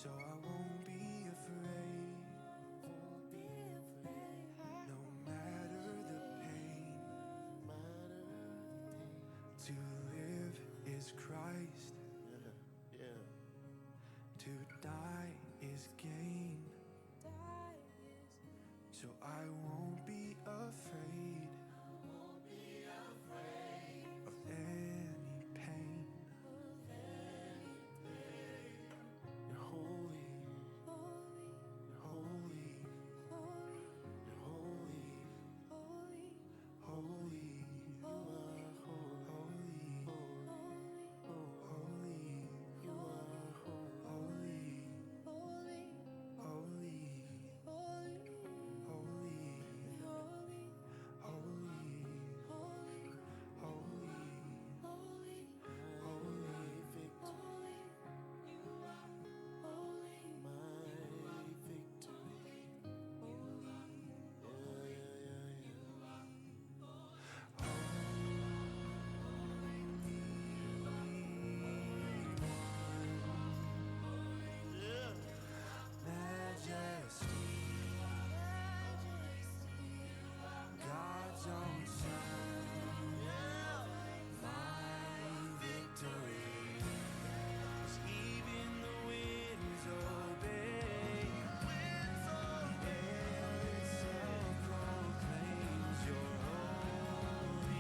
so I won't be afraid. No matter the pain, to live is Christ, to die is gain. So I won't be afraid of any pain. You're holy, you're holy, you're holy, holy, you are holy, holy, you are holy, holy, majesty, God's own Son, my victory. 'Cause even the winds obey. The air itself proclaims your holiness.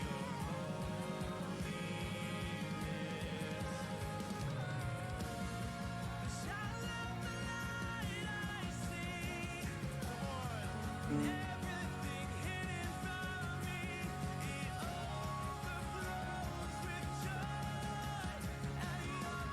Your holiness. I love the light I see. Everything hidden from me, it overflows with joy at your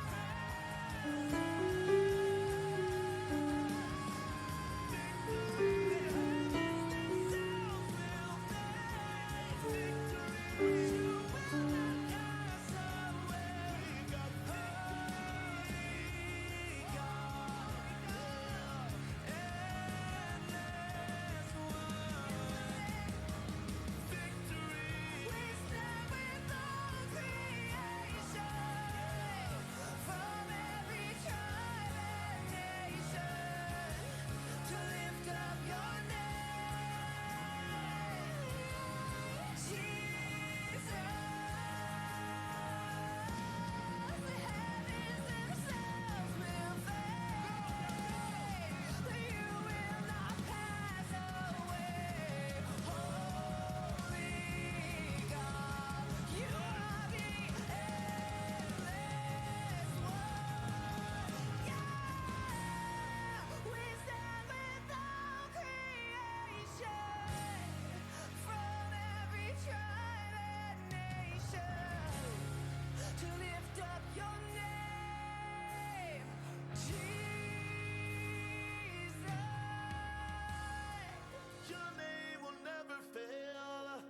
Your name will never fail.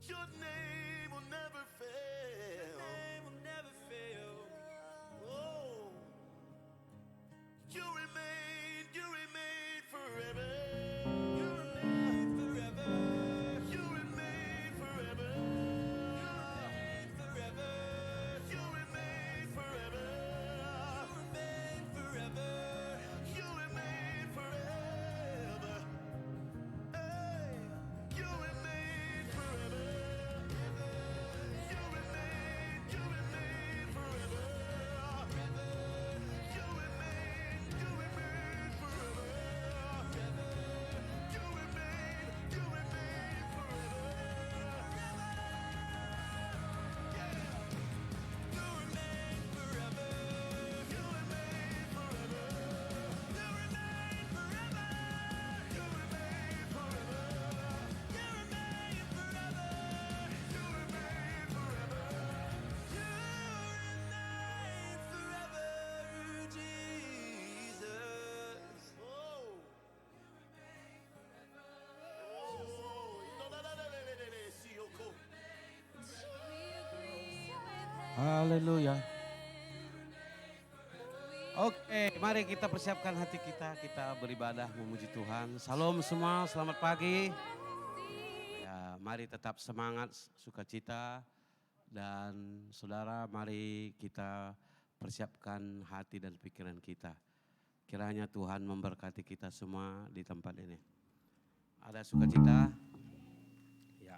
Your name will never fail. Oh, you remain forever. You remain forever. You remain forever. You remain forever. You remain forever. You remain forever. Hey, you remain forever. You remain forever. You remain forever. You remain forever. Yeah. You remain forever. You remain forever. You remain forever. You remain forever. You remain forever. You remain forever. You remain forever, Jesus. Oh. Haleluya. Oke, mari kita persiapkan hati kita beribadah memuji Tuhan. Salam semua, selamat pagi. Ya, mari tetap semangat, sukacita. Dan saudara, mari kita persiapkan hati dan pikiran kita. Kiranya Tuhan memberkati kita semua di tempat ini. Ada sukacita? Ya,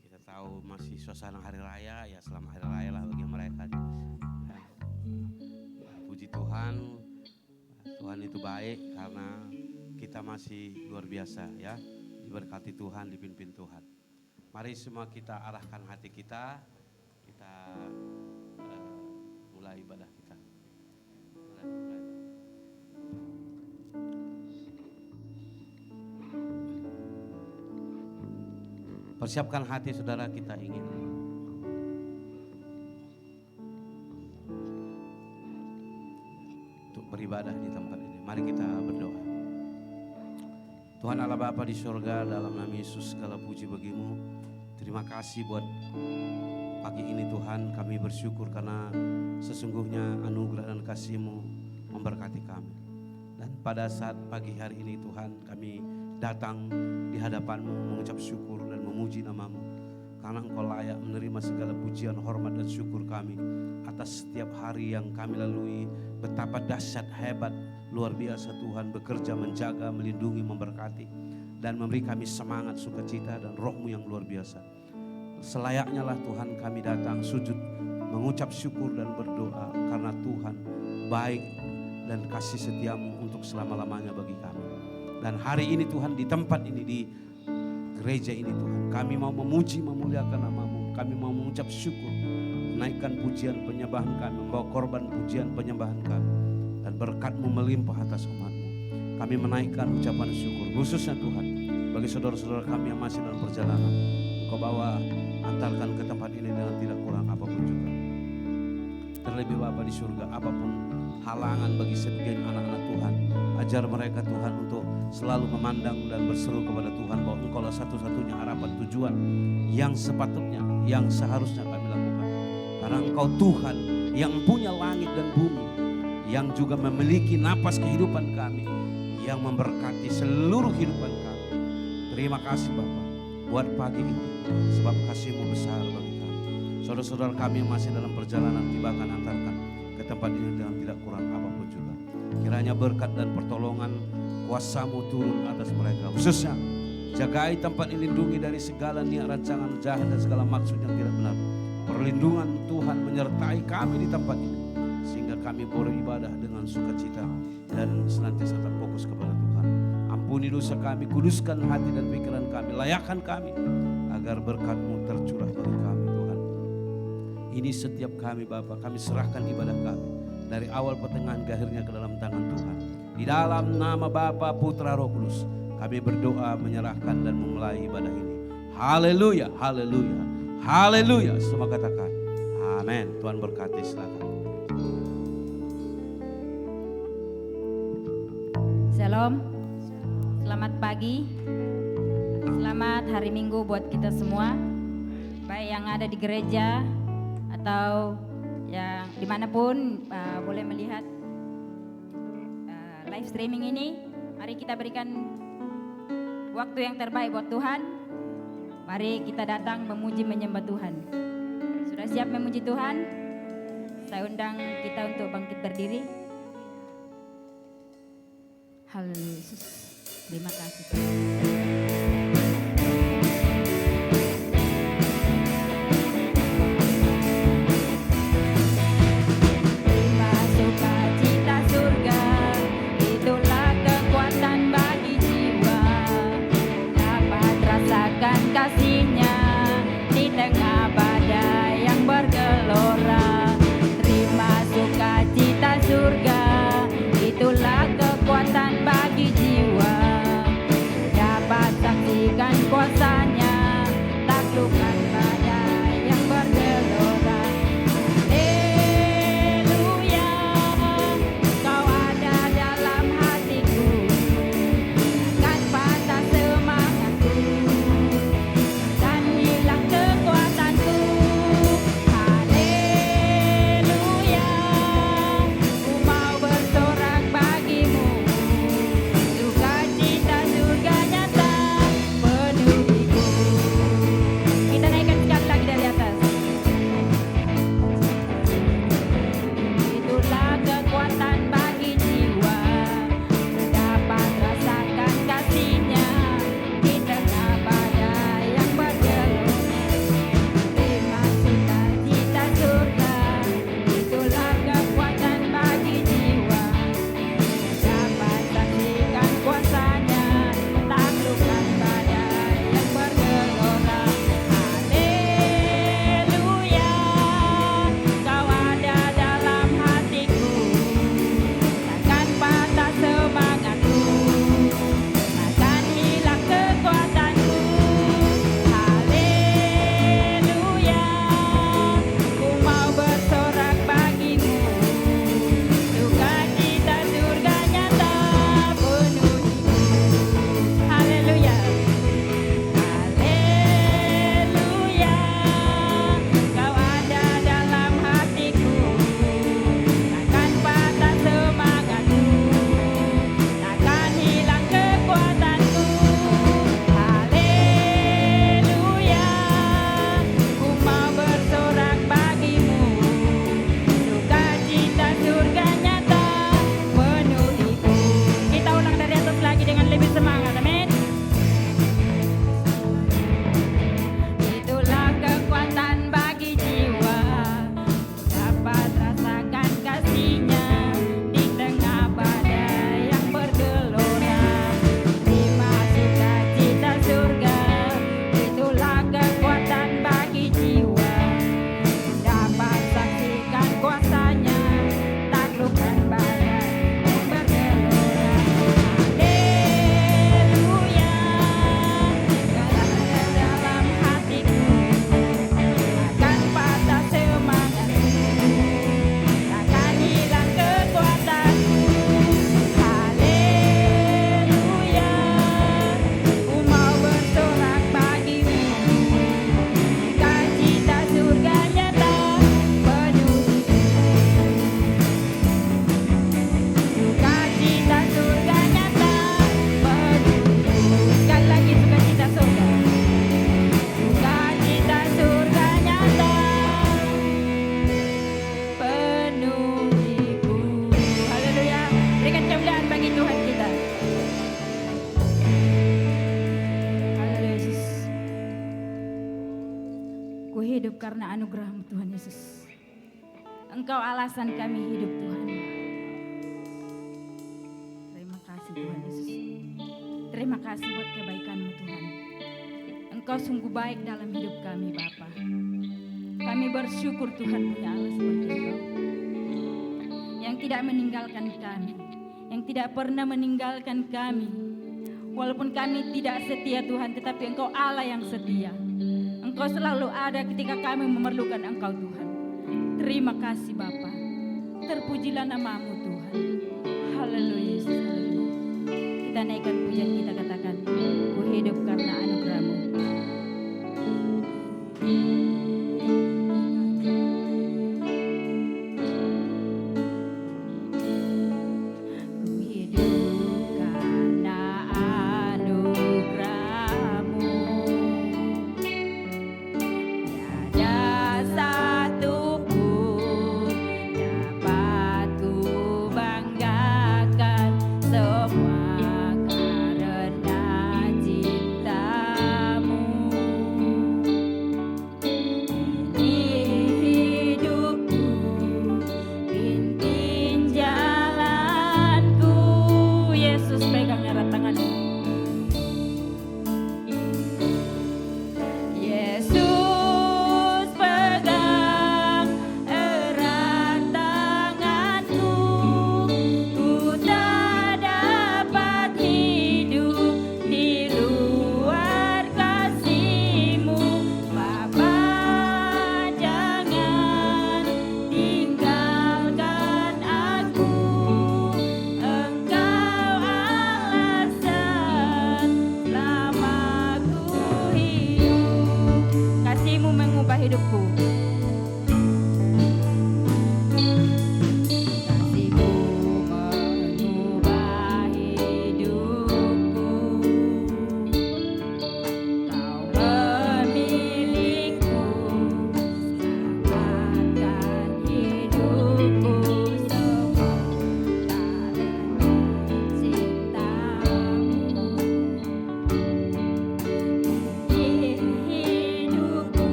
kita tahu masih suasana hari raya, ya selamat hari raya lah bagi mereka. Ya. Puji Tuhan, Tuhan itu baik karena kita masih luar biasa ya. Diberkati Tuhan, dipimpin Tuhan. Mari semua kita arahkan hati kita mulai ibadah kita. Mulai. Persiapkan hati saudara, kita ingin untuk beribadah di tempat ini. Mari kita berdoa. Tuhan Allah Bapa di surga, dalam nama Yesus segala puji bagimu. Terima kasih buat pagi ini Tuhan, kami bersyukur karena sesungguhnya anugerah dan kasih-Mu memberkati kami. Dan pada saat pagi hari ini Tuhan, kami datang di hadapan-Mu mengucap syukur dan memuji nama-Mu. Karena Engkau layak menerima segala pujian, hormat dan syukur kami atas setiap hari yang kami lalui. Betapa dahsyat, hebat, luar biasa Tuhan bekerja, menjaga, melindungi, memberkati. Dan memberi kami semangat, sukacita dan roh-Mu yang luar biasa. Selayaknya lah Tuhan kami datang sujud, mengucap syukur dan berdoa. Karena Tuhan baik dan kasih setia-Mu untuk selama-lamanya bagi kami. Dan hari ini Tuhan di tempat ini, di gereja ini Tuhan, kami mau memuji, memuliakan nama-Mu. Kami mau mengucap syukur, menaikkan pujian penyembahan kami, membawa korban pujian penyembahan kami. Dan berkat-Mu melimpah atas umat-Mu. Kami menaikkan ucapan syukur, khususnya Tuhan, bagi saudara-saudara kami yang masih dalam perjalanan. Engkau bawa, antarkan ke tempat ini dengan tidak kurang apapun juga. Terlebih Bapa di surga, apapun halangan bagi sebagian anak-anak Tuhan, ajar mereka Tuhan untuk selalu memandang dan berseru kepada Tuhan bahwa Engkau lah satu-satunya harapan tujuan yang sepatutnya, yang seharusnya kami lakukan. Karena Engkau Tuhan yang punya langit dan bumi, yang juga memiliki napas kehidupan kami, yang memberkati seluruh kehidupan kami. Terima kasih Bapa buat pagi ini, sebab kasih-Mu besar bagi kami. Saudara-saudara kami yang masih dalam perjalanan, tibakan antarkan ke tempat ini dengan tidak kurang apapun juga. Kiranya berkat dan pertolongan kuasa-Mu turun atas mereka. Khususnya jagai tempat ini, lindungi dari segala niat rancangan jahat dan segala maksud yang tidak benar. Perlindungan Tuhan menyertai kami di tempat ini, sehingga kami beribadah dengan sukacita dan senantiasa terfokus kepada Tuhan. Ampuni dosa kami, kuduskan hati dan pikiran kami, layakkan kami agar berkat-Mu tercurah bagi kami Tuhan. Ini setiap kami Bapa, kami serahkan ibadah kami dari awal pertengahan ke akhirnya ke dalam tangan Tuhan. Di dalam nama Bapa, Putra, Roh Kudus, kami berdoa, menyerahkan dan memulai ibadah ini. Haleluya, haleluya, haleluya. Semua katakan amin. Tuhan berkati, silakan. Shalom, selamat pagi, selamat hari Minggu buat kita semua, baik yang ada di gereja atau yang dimanapun boleh melihat live streaming ini. Mari kita berikan waktu yang terbaik buat Tuhan. Mari kita datang memuji, menyembah Tuhan. Sudah siap memuji Tuhan? Saya undang kita untuk bangkit berdiri. Haleluya Yesus. Terima kasih Tuhan. Terima sukacita surga, itulah kekuatan bagi jiwa. Dapat rasakan kasih-Nya di tengah badai yang bergelora. Terima sukacita surga, itulah kekuatan bagi jiwa. Dapat hidup karena anugerah-Mu Tuhan Yesus. Engkau alasan kami hidup Tuhan. Terima kasih Tuhan Yesus. Terima kasih buat kebaikan-Mu Tuhan. Engkau sungguh baik dalam hidup kami Bapa. Kami bersyukur Tuhan punya Allah seperti Engkau. Yang tidak meninggalkan kami. Yang tidak pernah meninggalkan kami. Walaupun kami tidak setia Tuhan, tetapi Engkau Allah yang setia. Engkau selalu ada ketika kami memerlukan Engkau Tuhan. Terima kasih Bapa. Terpujilah nama-Mu Tuhan. Haleluya Yesus. Haleluya. Kita naikkan pujian, kita katakan, ku hidup karena anugerah-Mu. Ku hidup karena anugerah-Mu. Tiada satu pun dapat ku banggakan, semua karena cinta-Mu.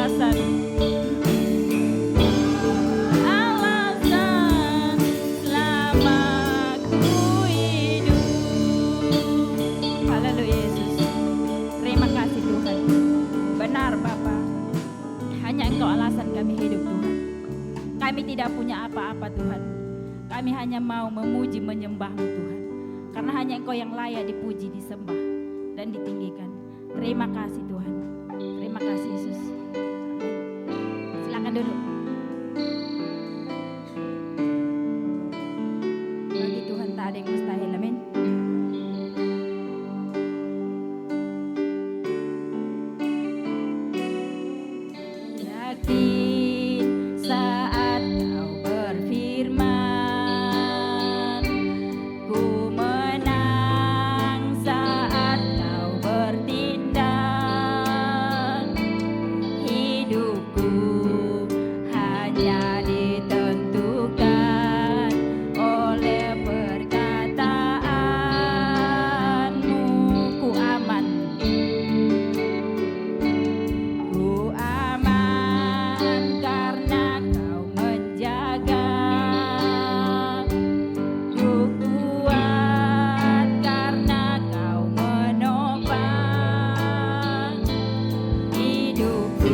alasan. Alasan selama ku hidup. Haleluya Yesus. Terima kasih Tuhan. Benar Bapa. Hanya Engkau alasan kami hidup Tuhan. Kami tidak punya apa-apa Tuhan. Kami hanya mau memuji menyembah-Mu Tuhan. Karena hanya Engkau yang layak dipuji, disembah, dan ditinggikan. Terima kasih Tuhan. Terima kasih Yesus. Silakan duduk. Bagi Tuhan tak ada yang mustahil. Amin. Yakin saat Kau berfirman, ku menang saat Kau bertindak. Hidupku hanya ditentukan oleh perkataan-Mu. Ku aman. Ku aman karena Kau menjaga. Ku kuat karena Kau menopang hidupku.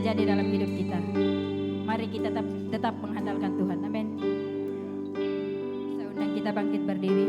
terjadi dalam hidup kita. Mari kita tetap mengandalkan Tuhan. Amin. Saya undang kita bangkit berdiri.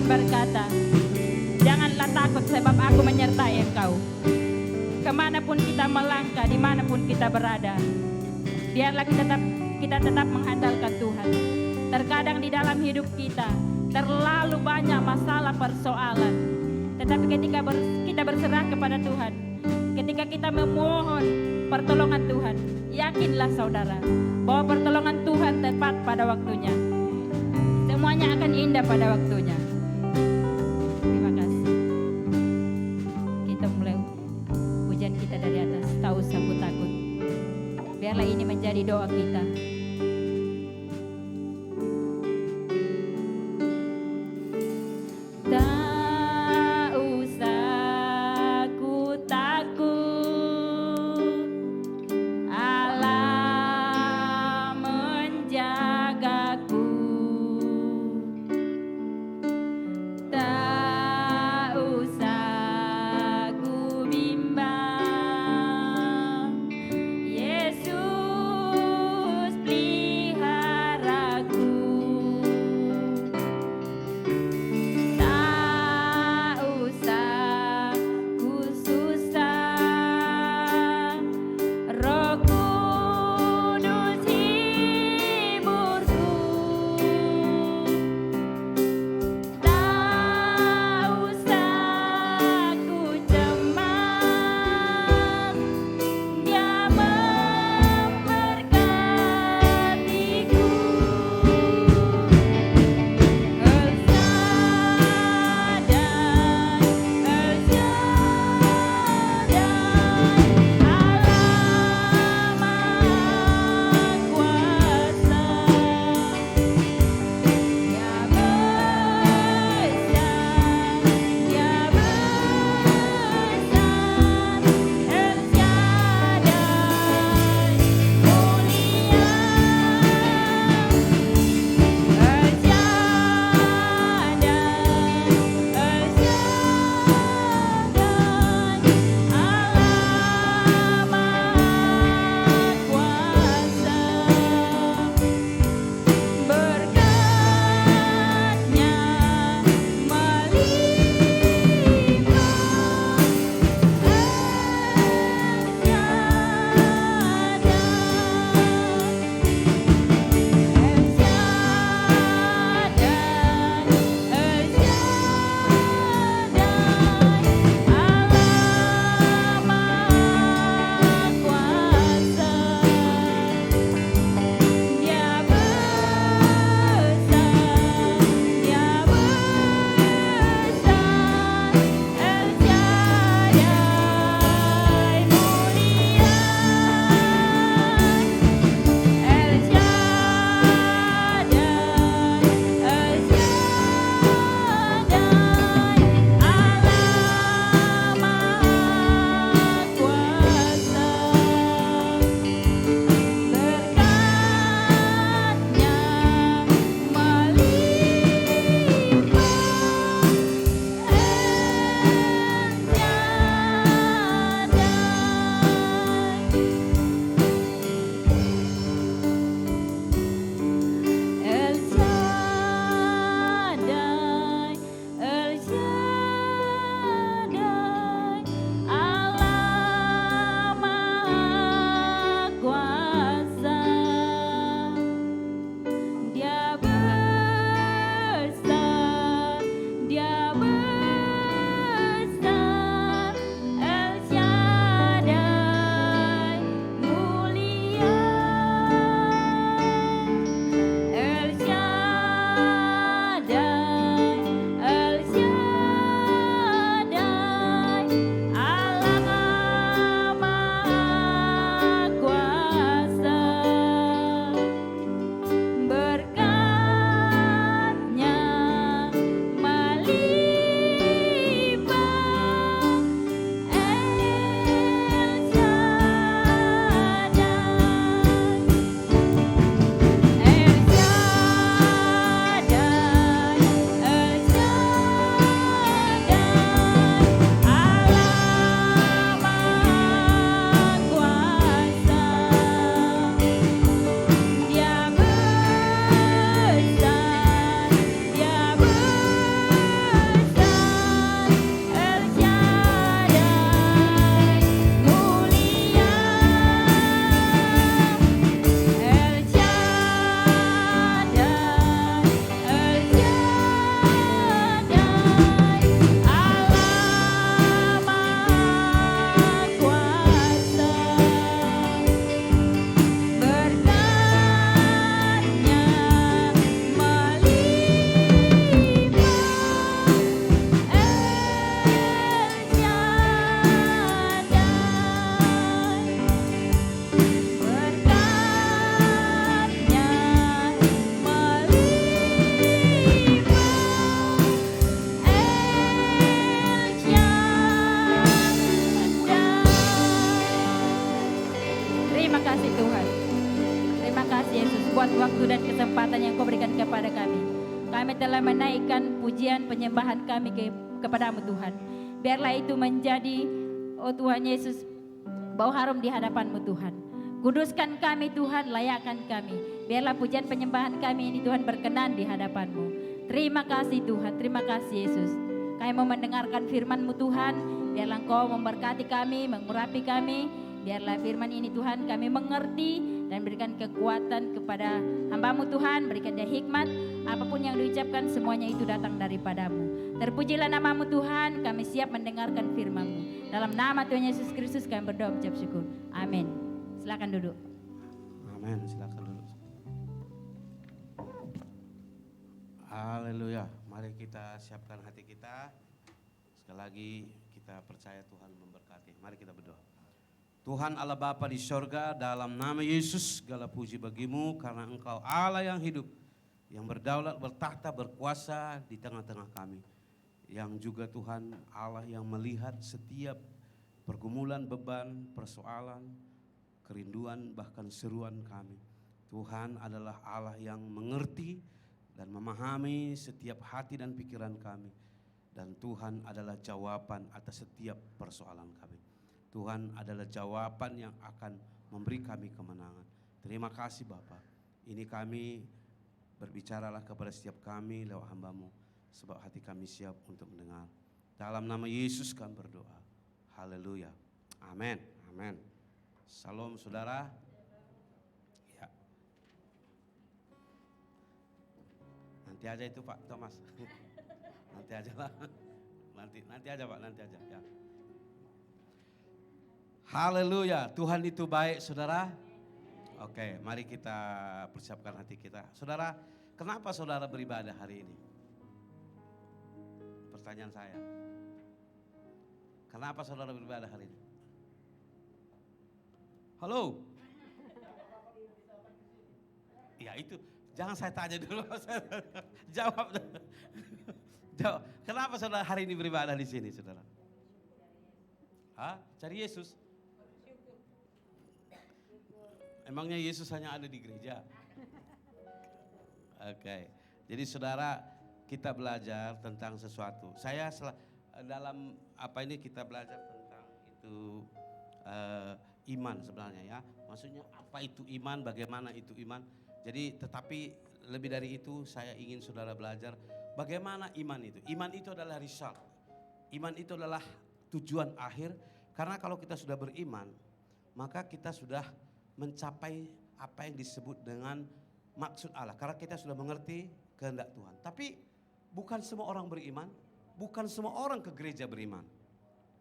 berkata, "Janganlah takut sebab aku menyertai engkau. Kemanapun kita melangkah, dimanapun kita berada, biarlah kita tetap mengandalkan Tuhan. Terkadang di dalam hidup kita terlalu banyak masalah persoalan, tetapi ketika kita berserah kepada Tuhan, ketika kita memohon pertolongan Tuhan, yakinlah saudara bahwa pertolongan Tuhan tepat pada waktunya. Semuanya akan indah pada waktunya." Terima kasih. Kita mulai pujian kita dari atas. Tak usah ku takut. Biarlah ini menjadi doa kita. kesempatan yang Kau berikan kepada kami. Kami telah menaikkan pujian penyembahan kami kepadamu Tuhan. Biarlah itu menjadi, oh Tuhan Yesus, bau harum di hadapan-Mu Tuhan. Kuduskan kami Tuhan, layakkan kami. Biarlah pujian penyembahan kami ini Tuhan berkenan di hadapan-Mu. Terima kasih Tuhan, terima kasih Yesus. Kami mau mendengarkan firman-Mu Tuhan. Biarlah Engkau memberkati kami, mengurapi kami. Biarlah firman ini Tuhan kami mengerti dan berikan kekuatan kepada hamba-Mu Tuhan. Berikan dia hikmat, apapun yang diucapkan semuanya itu datang daripada-Mu. Terpujilah nama-Mu Tuhan, kami siap mendengarkan firman-Mu. Dalam nama Tuhan Yesus Kristus kami berdoa mengucap syukur. Amin. Silakan duduk. Amin, silakan duduk. Haleluya. Mari kita siapkan hati kita. Sekali lagi kita percaya Tuhan memberkati. Mari kita berdoa. Tuhan Allah Bapa di sorga, dalam nama Yesus segala puji bagimu karena Engkau Allah yang hidup, yang berdaulat, bertahta, berkuasa di tengah-tengah kami. Yang juga Tuhan Allah yang melihat setiap pergumulan, beban, persoalan, kerinduan, bahkan seruan kami. Tuhan adalah Allah yang mengerti dan memahami setiap hati dan pikiran kami. Dan Tuhan adalah jawaban atas setiap persoalan kami. Tuhan adalah jawaban yang akan memberi kami kemenangan. Terima kasih Bapa. Ini kami berbicaralah kepada setiap kami lewat hamba-Mu. Sebab hati kami siap untuk mendengar. Dalam nama Yesus kami berdoa. Haleluya. Amin. Amin. Salam saudara. Ya. Nanti aja itu Pak Thomas. Nanti aja lah. Nanti aja Pak, nanti aja ya. Haleluya, Tuhan itu baik saudara. Oke, mari kita persiapkan hati kita. Saudara, kenapa saudara beribadah hari ini? Pertanyaan saya. Kenapa saudara beribadah hari ini? Halo? Ya itu, jangan saya tanya dulu. Jawab. Jawab. Kenapa saudara hari ini beribadah di sini saudara? Hah? Cari Yesus? Emangnya Yesus hanya ada di gereja? Oke. Jadi saudara, kita belajar tentang sesuatu. Saya dalam apa ini kita belajar tentang itu iman sebenarnya ya. Maksudnya apa itu iman, bagaimana itu iman. Jadi tetapi lebih dari itu saya ingin saudara belajar bagaimana iman itu. Iman itu adalah result. Iman itu adalah tujuan akhir. Karena kalau kita sudah beriman, maka kita sudah mencapai apa yang disebut dengan maksud Allah. Karena kita sudah mengerti kehendak Tuhan. Tapi bukan semua orang beriman, bukan semua orang ke gereja beriman.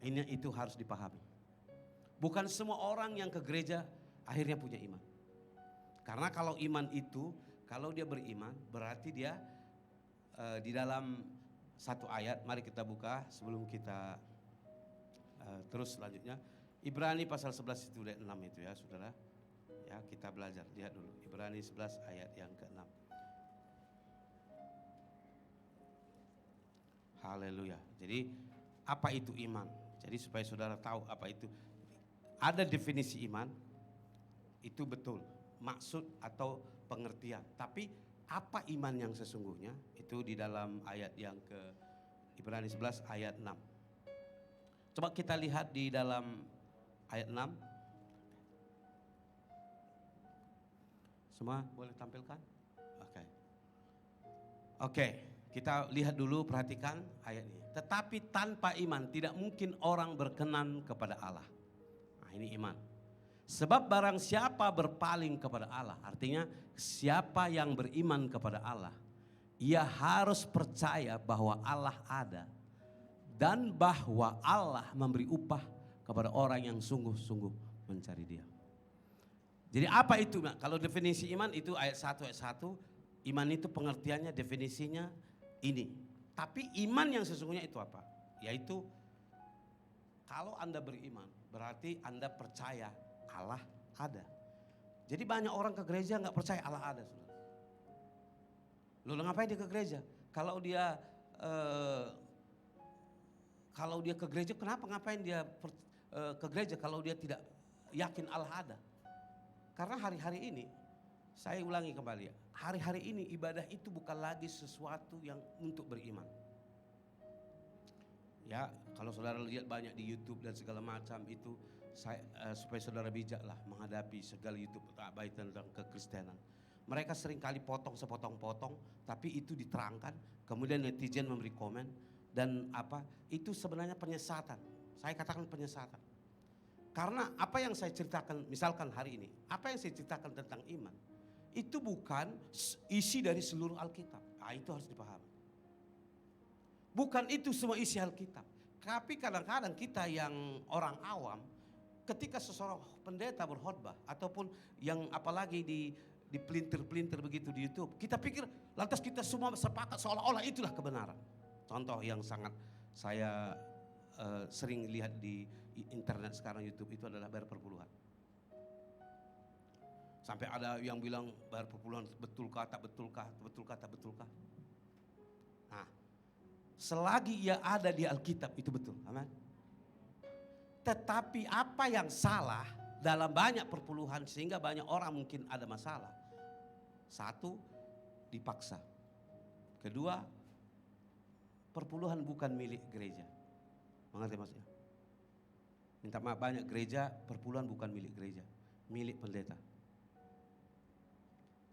Ini itu harus dipahami. Bukan semua orang yang ke gereja akhirnya punya iman. Karena kalau iman itu, kalau dia beriman, berarti dia di dalam satu ayat, mari kita buka sebelum kita terus selanjutnya. Ibrani pasal 11 itu ayat 6 itu ya saudara. Ya kita belajar, lihat dulu. Ibrani 11 ayat yang ke-6. Haleluya. Jadi apa itu iman? Jadi supaya saudara tahu apa itu. Ada definisi iman, itu betul. Maksud atau pengertian. Tapi apa iman yang sesungguhnya? Itu di dalam ayat yang ke Ibrani 11 ayat 6. Coba kita lihat di dalam ayat 6. Semua boleh tampilkan? Oke, kita lihat dulu, perhatikan ayat ini. Tetapi tanpa iman tidak mungkin orang berkenan kepada Allah. Nah ini iman. Sebab barang siapa berpaling kepada Allah, artinya siapa yang beriman kepada Allah, ia harus percaya bahwa Allah ada. Dan bahwa Allah memberi upah kepada orang yang sungguh-sungguh mencari Dia. Jadi apa itu? Kalau definisi iman itu ayat 1 ayat 1. Iman itu pengertiannya, definisinya ini. Tapi iman yang sesungguhnya itu apa? Yaitu kalau Anda beriman berarti Anda percaya Allah ada. Jadi banyak orang ke gereja gak percaya Allah ada. Lalu ngapain dia ke gereja? Kalau dia ke gereja, kenapa ngapain dia ke gereja kalau dia tidak yakin Allah ada? Karena hari-hari ini Saya ulangi kembali, hari-hari ini ibadah itu bukan lagi sesuatu yang untuk beriman. Ya, kalau saudara lihat banyak di YouTube dan segala macam itu, supaya saudara bijaklah menghadapi segala YouTube baik tentang kekristenan. Mereka sering kali potong sepotong-potong, tapi itu diterangkan, kemudian netizen memberi komen dan itu sebenarnya penyesatan. Saya katakan penyesatan. Karena apa yang saya ceritakan, misalkan hari ini, apa yang saya ceritakan tentang iman, itu bukan isi dari seluruh Alkitab. Itu harus dipahami. Bukan itu semua isi Alkitab. Tapi kadang-kadang kita yang orang awam, ketika seseorang pendeta berkhotbah ataupun yang apalagi di pelintir-pelintir begitu di YouTube, kita pikir lantas kita semua sepakat seolah-olah itulah kebenaran. Contoh yang sangat saya sering lihat di internet sekarang YouTube itu adalah bayar perpuluhan. Sampai ada yang bilang bayar perpuluhan betulkah tak betulkah, betulkah tak betulkah. Nah, selagi ia ada di Alkitab itu betul, amin. Tetapi apa yang salah dalam banyak perpuluhan sehingga banyak orang mungkin ada masalah. Satu, dipaksa. Kedua, perpuluhan bukan milik gereja. Mengerti maksudnya? Minta maaf, banyak gereja perpuluhan bukan milik gereja, milik pendeta.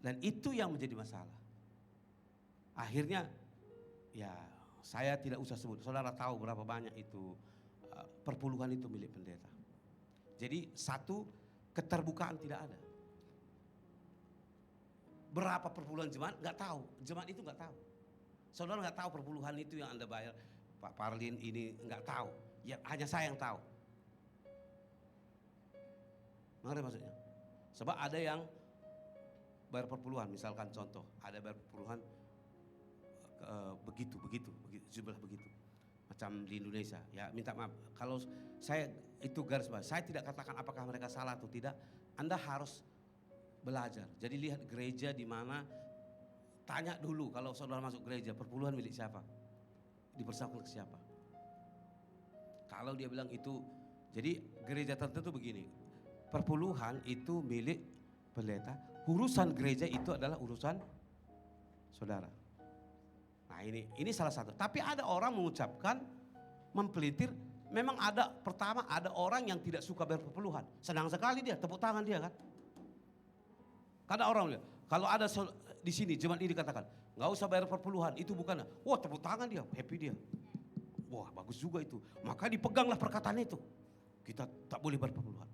Dan itu yang menjadi masalah. Akhirnya ya saya tidak usah sebut, saudara tahu berapa banyak itu perpuluhan itu milik pendeta. Jadi satu, keterbukaan tidak ada. Berapa perpuluhan jemaat nggak tahu, jemaat itu nggak tahu. Saudara nggak tahu perpuluhan itu yang Anda bayar, Pak Parlin ini nggak tahu, ya hanya saya yang tahu. Mengerti maksudnya? Sebab ada yang bayar perpuluhan, misalkan contoh, ada bayar perpuluhan begitu jumlah begitu. Macam di Indonesia, ya minta maaf kalau saya itu garis bawah, saya tidak katakan apakah mereka salah atau tidak. Anda harus belajar. Jadi lihat gereja di mana, tanya dulu kalau saudara masuk gereja, perpuluhan milik siapa? Dipersembahkan ke siapa? Kalau dia bilang itu, jadi gereja tertentu begini, perpuluhan itu milik pendeta, urusan gereja itu adalah urusan saudara. Nah ini salah satu. Tapi ada orang mengucapkan, mempelitir, memang ada, pertama ada orang yang tidak suka bayar perpuluhan. Senang sekali dia, tepuk tangan dia kan. Karena orang bilang, kalau ada di sini jemaat ini dikatakan, nggak usah bayar perpuluhan, itu bukan. Wah tepuk tangan dia, happy dia. Wah bagus juga itu. Maka dipeganglah perkataan itu. Kita tak boleh bayar perpuluhan.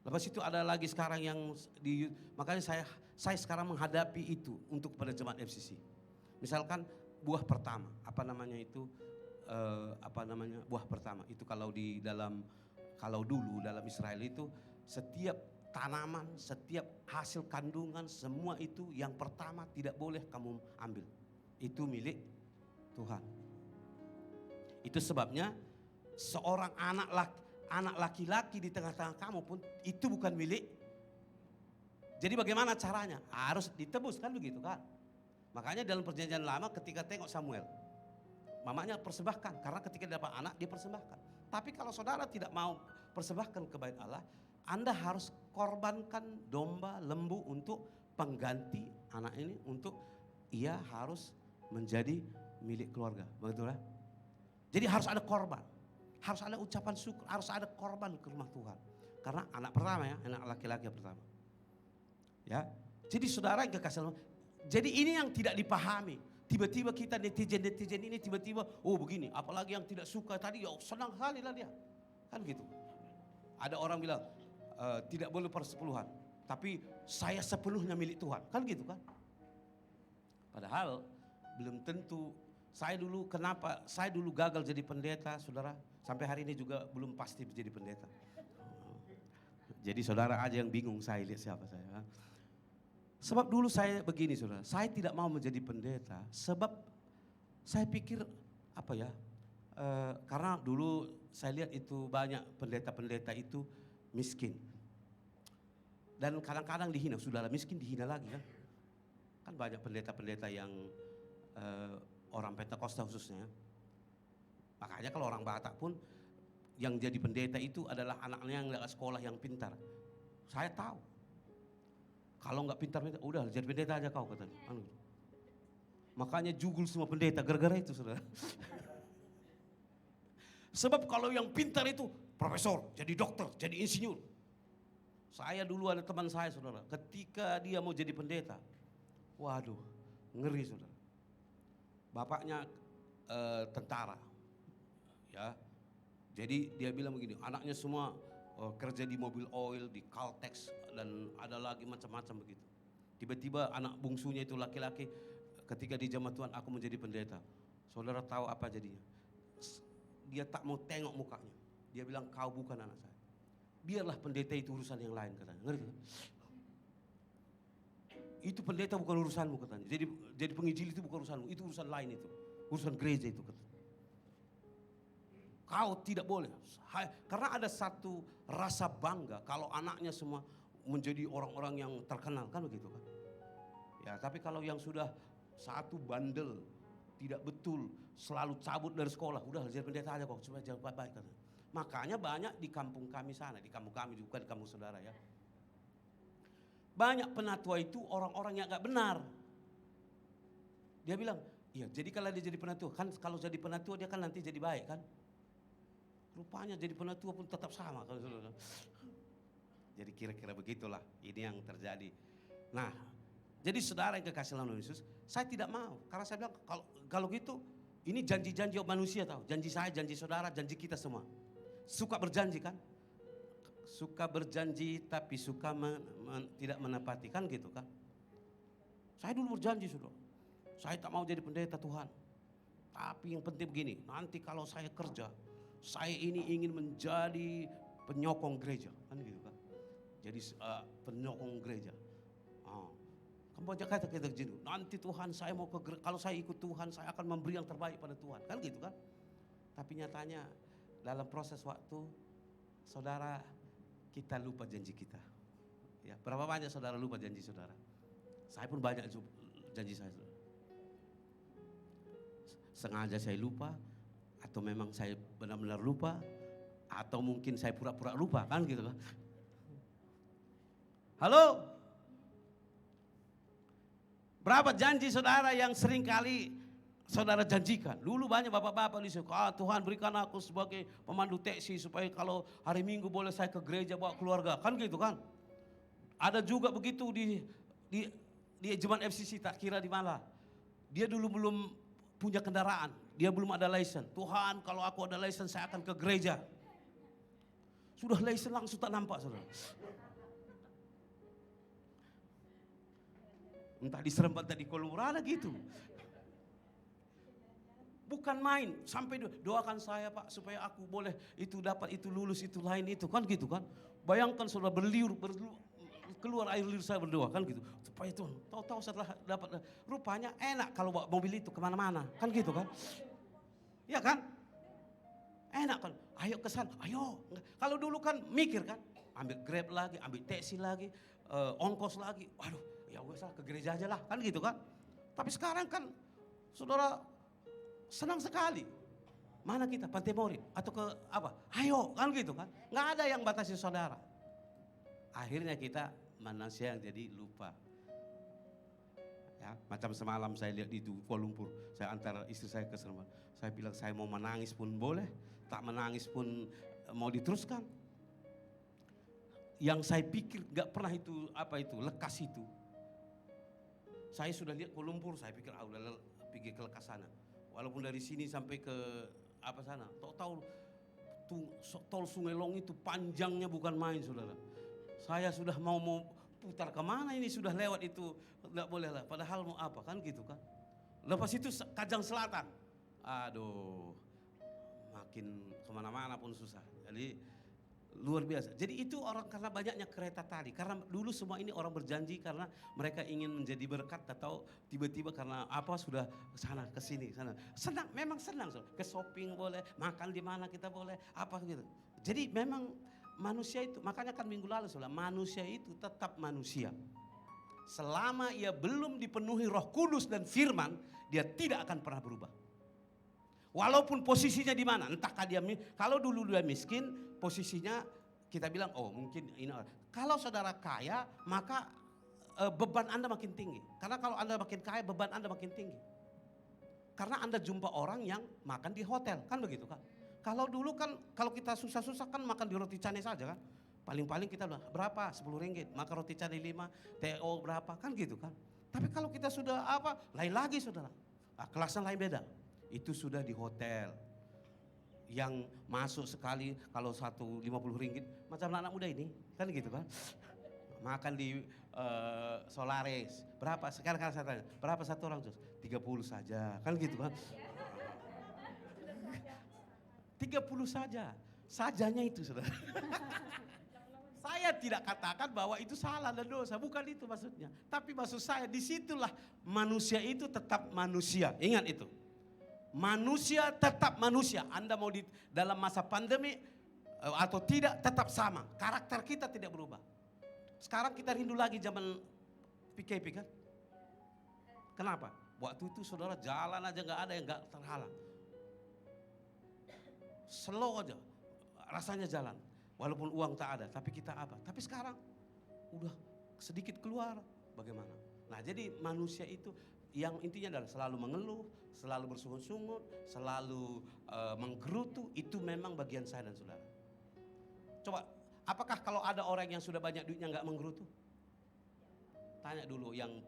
Lepas itu ada lagi sekarang yang makanya saya sekarang menghadapi itu untuk pada jemaat FCC. Misalkan buah pertama, buah pertama itu kalau dulu dalam Israel itu setiap tanaman, setiap hasil kandungan semua itu yang pertama tidak boleh kamu ambil. Itu milik Tuhan. Itu sebabnya seorang anak laki-laki di tengah-tengah kamu pun itu bukan milik. Jadi bagaimana caranya? Harus ditebus kan begitu kan? Makanya dalam perjanjian lama ketika tengok Samuel, mamanya persembahkan karena ketika dia dapat anak dia persembahkan. Tapi kalau saudara tidak mau persembahkan ke bait Allah, Anda harus korbankan domba, lembu untuk pengganti anak ini, untuk ia harus menjadi milik keluarga. Begitu lah. Jadi harus ada korban. Harus ada ucapan syukur, harus ada korban ke rumah Tuhan. Karena anak pertama ya, anak laki-laki pertama. Ya. Jadi saudara yang kekasih Allah, jadi ini yang tidak dipahami. Tiba-tiba kita netizen ini tiba-tiba, oh begini, apalagi yang tidak suka tadi, ya senang sekali lah dia. Kan gitu. Ada orang bilang, tidak boleh persepuluhan, tapi saya sepenuhnya milik Tuhan. Kan gitu kan. Padahal belum tentu. Saya dulu gagal jadi pendeta, saudara. Sampai hari ini juga belum pasti menjadi pendeta. Jadi saudara aja yang bingung saya lihat siapa saya. Sebab dulu saya begini saudara, saya tidak mau menjadi pendeta. Sebab saya pikir karena dulu saya lihat itu banyak pendeta-pendeta itu miskin. Dan kadang-kadang dihina, saudara miskin dihina lagi kan. Kan banyak pendeta-pendeta yang orang Pentakosta khususnya. Makanya kalau orang Batak pun yang jadi pendeta itu adalah anaknya yang nggak sekolah yang pintar. Saya tahu. Kalau nggak pintar-pintar, udah jadi pendeta aja kau katanya. Anu. Makanya jugul semua pendeta gara-gara itu saudara. Sebab kalau yang pintar itu profesor, jadi dokter, jadi insinyur. Saya dulu ada teman saya saudara, ketika dia mau jadi pendeta, waduh ngeri saudara. Bapaknya tentara, ya. Jadi dia bilang begini, anaknya semua kerja di mobil oil, di Caltex, dan ada lagi macam-macam begitu. Tiba-tiba anak bungsunya itu laki-laki, ketika di jemaat Tuhan aku menjadi pendeta. Saudara tahu apa jadinya? Dia tak mau tengok mukanya. Dia bilang kau bukan anak saya. Biarlah pendeta itu urusan yang lain katanya. Ngerti kan? Itu pendeta bukan urusanmu katanya. Jadi penginjil itu bukan urusanmu, itu urusan lain itu. Urusan gereja itu katanya. Kau tidak boleh. Karena ada satu rasa bangga kalau anaknya semua menjadi orang-orang yang terkenal kan begitu kan. Ya, tapi kalau yang sudah satu bandel, tidak betul, selalu cabut dari sekolah, udah jadi pendeta aja kok supaya jalan baik-baik katanya. Makanya banyak di kampung kami sana, di kampung kami juga, di kampung saudara ya. Banyak penatua itu orang-orang yang gak benar. Dia bilang, iya jadi kalau dia jadi penatua, kan kalau jadi penatua dia kan nanti jadi baik kan. Rupanya jadi penatua pun tetap sama kalau saudara. Jadi kira-kira begitulah ini yang terjadi. Nah, jadi saudara yang kekasih dalam Yesus, saya tidak mau. Karena saya bilang kalau gitu ini janji-janji manusia tahu. Janji saya, janji saudara, janji kita semua. Suka berjanji kan? Suka berjanji tapi suka tidak menepati kan gitu kan? Saya dulu berjanji saudara. Saya tak mau jadi pendeta Tuhan. Tapi yang penting begini, nanti kalau saya kerja, saya ini ingin menjadi penyokong gereja kan gitu kan? Jadi penyokong gereja. Kamu banyak kata kita jenuh. Nanti Tuhan saya mau kalau saya ikut Tuhan saya akan memberi yang terbaik pada Tuhan kan gitu kan? Tapi nyatanya dalam proses waktu saudara kita lupa janji kita. Ya, berapa banyak saudara lupa janji saudara? Saya pun banyak janji saya. Saudara. Sengaja saya lupa atau memang saya benar-benar lupa atau mungkin saya pura-pura lupa kan gitu kan? Halo? Berapa janji saudara yang sering kali saudara janjikan? Dulu banyak bapak-bapak di sini, Tuhan berikan aku sebagai pemandu teksi supaya kalau hari Minggu boleh saya ke gereja bawa keluarga, kan gitu kan? Ada juga begitu di jemaat FCC tak kira di mana. Dia dulu belum punya kendaraan, dia belum ada license. Tuhan kalau aku ada license saya akan ke gereja. Sudah license langsung tak nampak saudara. Entah di Seremban, entah di Kolomorada gitu. Bukan main, sampai doakan saya Pak supaya aku boleh itu dapat itu lulus itu lain itu kan gitu kan. Bayangkan saudara keluar air liur saya berdoa kan gitu. Supaya itu tahu-tahu setelah dapat rupanya enak kalau bawa mobil itu kemana-mana kan gitu kan. Ya kan? Enak kan, ayo ke sana, ayo. Kalau dulu kan mikir kan, ambil Grab lagi, ambil taksi lagi, ongkos lagi. Waduh, ya usah ke gereja aja lah, kan gitu kan. Tapi sekarang kan, saudara senang sekali. Mana kita, Pantai Morin atau ke apa? Ayo, kan gitu kan. Nggak ada yang batasi saudara. Akhirnya kita manusia yang jadi lupa. Ya, macam semalam saya lihat di Kuala Lumpur, saya antar istri saya ke Seremban. Saya bilang saya mau menangis pun boleh, tak menangis pun mau diteruskan. Yang saya pikir gak pernah itu lekas itu. Saya sudah lihat Kuala Lumpur, saya pikir udah pergi ke lekas sana. Walaupun dari sini sampai ke sana, tahu tol Sungai Long itu panjangnya bukan main saudara. Saya sudah mau putar kemana ini sudah lewat itu, tidak boleh lah. Padahal mau apa kan gitu kan. Lepas itu Kajang Selatan, aduh makin kemana-mana pun susah. Jadi luar biasa. Jadi itu orang karena banyaknya kereta tadi. Karena dulu semua ini orang berjanji karena mereka ingin menjadi berkat atau tiba-tiba karena apa sudah sana ke sini sana. Senang, memang senang. Ke shopping boleh, makan di mana kita boleh, apa gitu. Jadi memang manusia itu, makanya kan minggu lalu saudara, manusia itu tetap manusia. Selama ia belum dipenuhi Roh Kudus dan firman, dia tidak akan pernah berubah. Walaupun posisinya di mana, entahkah dia, kalau dulu dia miskin, posisinya kita bilang, oh mungkin ini. Kalau saudara kaya, maka beban Anda makin tinggi. Karena kalau Anda makin kaya, beban Anda makin tinggi. Karena Anda jumpa orang yang makan di hotel, kan begitu kan? Kalau dulu kan, kalau kita susah-susah kan makan di roti canai saja kan? Paling-paling kita udah berapa? 10 ringgit, makan roti canai 5, TO berapa, kan gitu kan? Tapi kalau kita sudah apa, lain lagi saudara. Nah, kelasnya lain beda. Itu sudah di hotel. Yang masuk sekali kalau 50 ringgit, macam anak muda ini, kan gitu kan? Makan di Solaris, berapa? Sekarang saya tanya, berapa satu orang Jos? 30 saja, kan gitu kan? 30 saja, sajanya itu saudara. Saya tidak katakan bahwa itu salah dan dosa, bukan itu maksudnya. Tapi maksud saya disitulah manusia itu tetap manusia, ingat itu. Manusia tetap manusia, Anda mau di dalam masa pandemi atau tidak tetap sama, karakter kita tidak berubah. Sekarang kita rindu lagi zaman PKP kan? Kenapa? Waktu itu saudara jalan aja nggak ada yang nggak terhalang. Slow aja, rasanya jalan. Walaupun uang tak ada, tapi kita apa? Tapi sekarang udah sedikit keluar, bagaimana? Nah jadi manusia itu yang intinya adalah selalu mengeluh, selalu bersungut-sungut, selalu menggerutu, itu memang bagian saya dan saudara. Coba, apakah kalau ada orang yang sudah banyak duitnya nggak menggerutu? Tanya dulu yang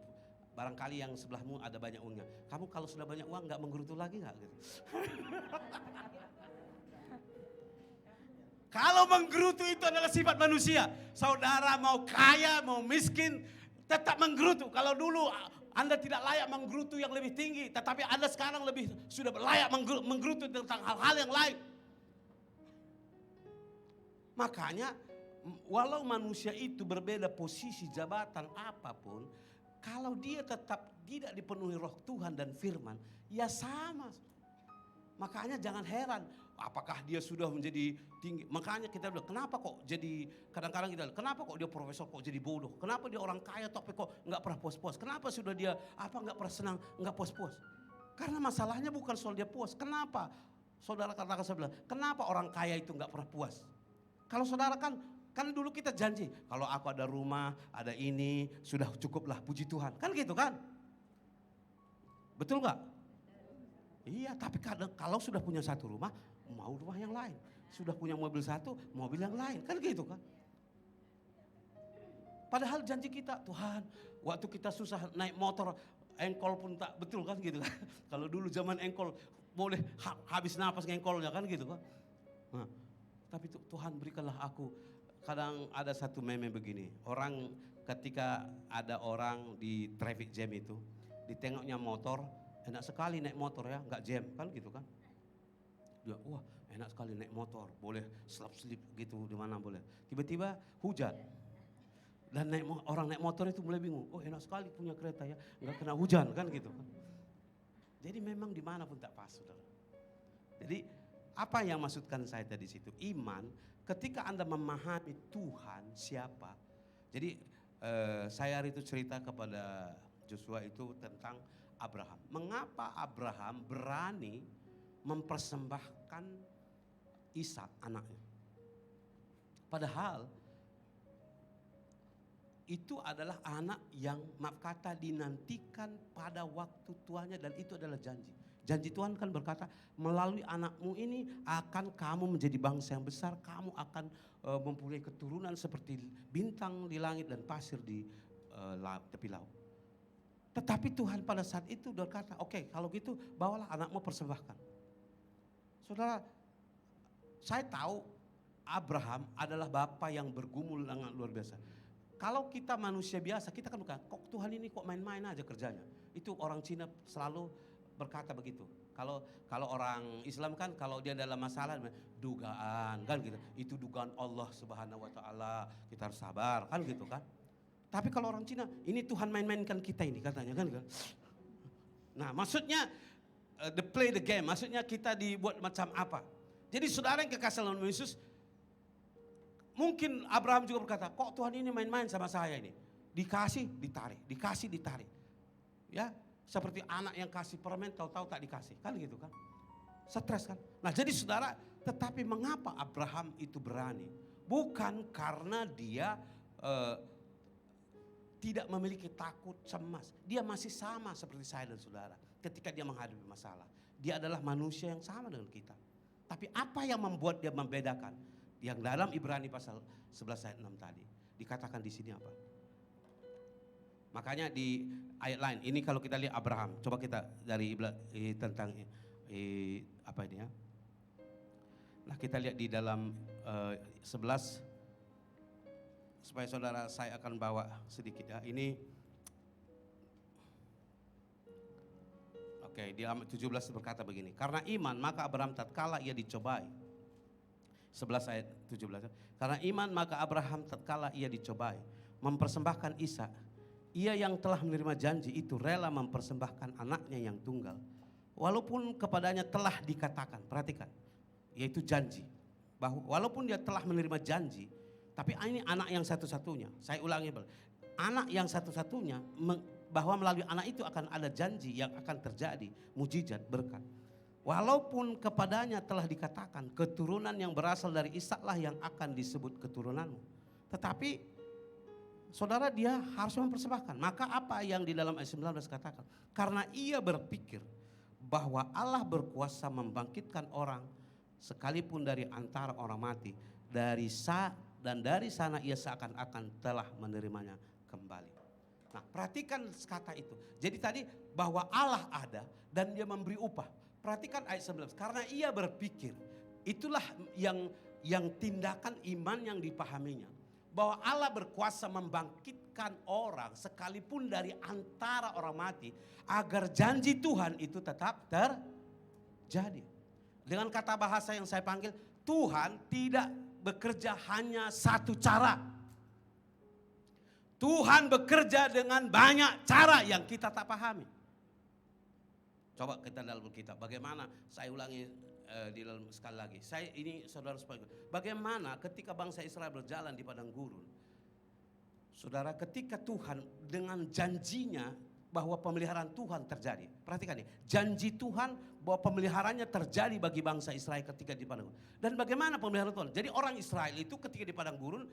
barangkali yang sebelahmu ada banyak uangnya. Kamu kalau sudah banyak uang nggak menggerutu lagi nggak? Gitu. Kalau menggerutu itu adalah sifat manusia. Saudara mau kaya, mau miskin, tetap menggerutu. Kalau dulu Anda tidak layak menggerutu yang lebih tinggi, tetapi Anda sekarang lebih sudah layak menggerutu tentang hal-hal yang lain. Makanya walau manusia itu berbeda posisi, jabatan apapun, kalau dia tetap tidak dipenuhi roh Tuhan dan firman, ya sama. Makanya jangan heran, apakah dia sudah menjadi tinggi. Makanya kita bilang, kenapa kok jadi, kadang-kadang kita bilang, kenapa kok dia profesor kok jadi bodoh. Kenapa dia orang kaya tapi kok nggak pernah puas-puas. Kenapa sudah dia nggak pernah senang, nggak puas-puas. Karena masalahnya bukan soal dia puas. Kenapa? Saudara katakan saya bilang, kenapa orang kaya itu nggak pernah puas. Kalau saudara kan dulu kita janji, kalau aku ada rumah, ada ini, sudah cukuplah, puji Tuhan. Kan gitu kan? Betul nggak? Iya, tapi kalau sudah punya satu rumah, mau rumah yang lain. Sudah punya mobil satu, mobil yang lain. Kan gitu kan? Padahal janji kita, Tuhan, waktu kita susah naik motor, engkol pun tak betul kan gitu kan. Kalau dulu zaman engkol, boleh habis napas engkolnya kan gitu kan. Nah, tapi Tuhan berikanlah aku. Kadang ada satu meme begini, orang ketika ada orang di traffic jam itu, ditengoknya motor, enak sekali naik motor ya, nggak jam kan gitu kan. Dia, wah enak sekali naik motor, boleh slip gitu di mana boleh. Tiba-tiba hujan. Dan orang naik motor itu mulai bingung, oh enak sekali punya kereta ya, nggak kena hujan kan gitu kan. Jadi memang dimanapun tak pas saudara. Jadi apa yang maksudkan saya tadi situ, iman ketika Anda memahami Tuhan siapa. Jadi saya hari itu cerita kepada Joshua itu tentang Abraham. Mengapa Abraham berani mempersembahkan Ishak anaknya? Padahal itu adalah anak yang maaf kata dinantikan pada waktu tuanya dan itu adalah janji. Janji Tuhan kan berkata melalui anakmu ini akan kamu menjadi bangsa yang besar. Kamu akan mempunyai keturunan seperti bintang di langit dan pasir di tepi laut. Tetapi Tuhan pada saat itu berkata, oke, kalau gitu bawalah anakmu persembahkan. Saudara, saya tahu Abraham adalah bapa yang bergumul dengan luar biasa. Kalau kita manusia biasa, kita kan bukan, kok Tuhan ini kok main-main aja kerjanya. Itu orang Cina selalu berkata begitu. Kalau orang Islam kan kalau dia dalam masalah dugaan kan gitu. Itu dugaan Allah Subhanahu wa taala. Kita harus sabar kan gitu kan. Tapi kalau orang Cina, ini Tuhan main-mainkan kita ini katanya kan. Nah maksudnya play the game, maksudnya kita dibuat macam apa. Jadi saudara yang kekasih dalam Yesus, mungkin Abraham juga berkata, kok Tuhan ini main-main sama saya ini. Dikasih, ditarik, dikasih, ditarik. Ya, seperti anak yang kasih permen, tahu-tahu tak dikasih. Kan gitu kan. Stres kan. Nah jadi saudara, tetapi mengapa Abraham itu berani? Bukan karena dia tidak memiliki takut, cemas. Dia masih sama seperti saya dan saudara ketika dia menghadapi masalah. Dia adalah manusia yang sama dengan kita. Tapi apa yang membuat dia membedakan? Yang dalam Ibrani pasal 11 ayat 6 tadi. Dikatakan di sini apa? Makanya di ayat lain, ini kalau kita lihat Abraham. Coba kita dari tentang apa ini ya. Nah kita lihat di dalam 11, supaya saudara saya akan bawa sedikit ya. Ini oke, di ayat 17 berkata begini. Karena iman maka Abraham tatkala ia dicobai. 11 ayat 17. Karena iman maka Abraham tatkala ia dicobai mempersembahkan Ishak. Ia yang telah menerima janji itu rela mempersembahkan anaknya yang tunggal. Walaupun kepadanya telah dikatakan, perhatikan, yaitu janji. Bahwa walaupun dia telah menerima janji, tapi ini anak yang satu-satunya. Saya ulangi, anak yang satu-satunya, bahwa melalui anak itu akan ada janji yang akan terjadi, mujizat, berkat. Walaupun kepadanya telah dikatakan keturunan yang berasal dari Ishaklah yang akan disebut keturunanmu. Tetapi saudara, dia harus mempersembahkan. Maka apa yang di dalam ayat 19 katakan? Karena ia berpikir bahwa Allah berkuasa membangkitkan orang sekalipun dari antara orang mati. Dari sana ia seakan-akan telah menerimanya kembali. Nah, perhatikan kata itu. Jadi tadi bahwa Allah ada dan dia memberi upah. Perhatikan ayat 19. Karena ia berpikir, itulah yang tindakan iman yang dipahaminya. Bahwa Allah berkuasa membangkitkan orang sekalipun dari antara orang mati. Agar janji Tuhan itu tetap terjadi. Dengan kata bahasa yang saya panggil, Tuhan tidak bekerja hanya satu cara. Tuhan bekerja dengan banyak cara yang kita tak pahami. Coba kita dalam kitab, bagaimana, saya ulangi di dalam sekali lagi. Ini saudara supaya, bagaimana ketika bangsa Israel berjalan di padang gurun. Saudara, ketika Tuhan dengan janjinya bahwa pemeliharaan Tuhan terjadi. Perhatikan nih, janji Tuhan bahwa pemeliharaannya terjadi bagi bangsa Israel ketika di padang gurun. Dan bagaimana pemeliharaan Tuhan? Jadi orang Israel itu ketika di padang gurun,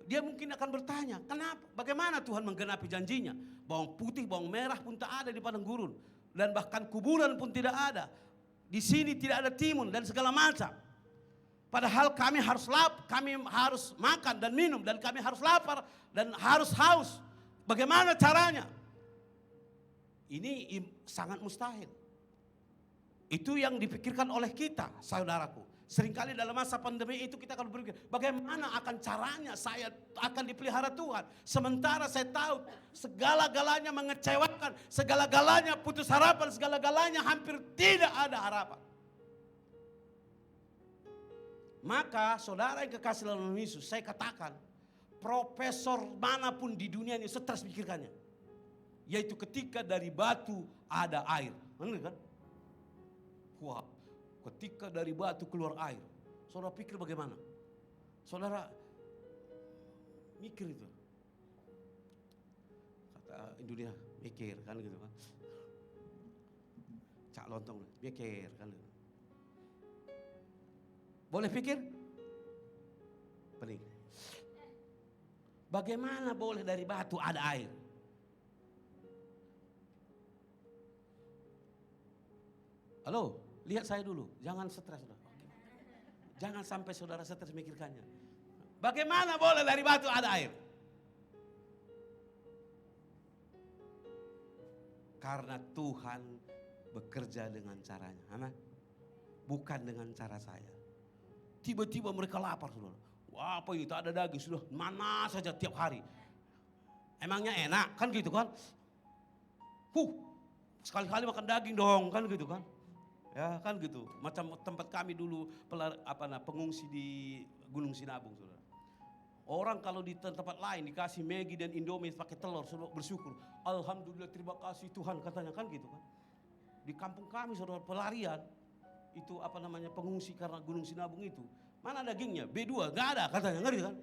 dia mungkin akan bertanya, kenapa? Bagaimana Tuhan menggenapi janjinya? Bawang putih, bawang merah pun tak ada di padang gurun. Dan bahkan kuburan pun tidak ada. Di sini tidak ada timun dan segala macam. Padahal kami harus makan dan minum, dan kami harus lapar dan harus haus. Bagaimana caranya? Ini sangat mustahil. Itu yang dipikirkan oleh kita, saudaraku. Seringkali dalam masa pandemi itu kita akan berpikir, bagaimana akan caranya saya akan dipelihara Tuhan. Sementara saya tahu segala-galanya mengecewakan, segala-galanya putus harapan, segala-galanya hampir tidak ada harapan. Maka saudara yang kekasih dalam Yesus, saya katakan, profesor manapun di dunia ini stres pikirkannya. Yaitu ketika dari batu ada air. Benar kan? Wah, ketika dari batu keluar air. Saudara pikir bagaimana? Saudara mikir itu. Kata Indonesia, mikir kan gitu kan. Cak lontong, mikir kan gitu. Boleh pikir? Pening. Bagaimana boleh dari batu ada air? Halo, lihat saya dulu, jangan stres. Jangan sampai saudara stres mikirkannya. Bagaimana boleh dari batu ada air? Karena Tuhan bekerja dengan caranya. Amin. Bukan dengan cara saya. Tiba-tiba mereka lapar, saudara. Wah, apa itu, tak ada daging, sudah mana saja tiap hari. Emangnya enak kan gitu kan? Sekali-kali makan daging dong kan gitu kan? Ya kan gitu. Macam tempat kami dulu pengungsi di Gunung Sinabung, saudara. Orang kalau di tempat lain dikasih Maggi dan Indomie pakai telur, saudara bersyukur. Alhamdulillah, terima kasih Tuhan, katanya kan gitu kan. Di kampung kami, saudara, pelarian itu pengungsi karena Gunung Sinabung itu. Mana dagingnya? B2, nggak ada katanya, ngeri kan?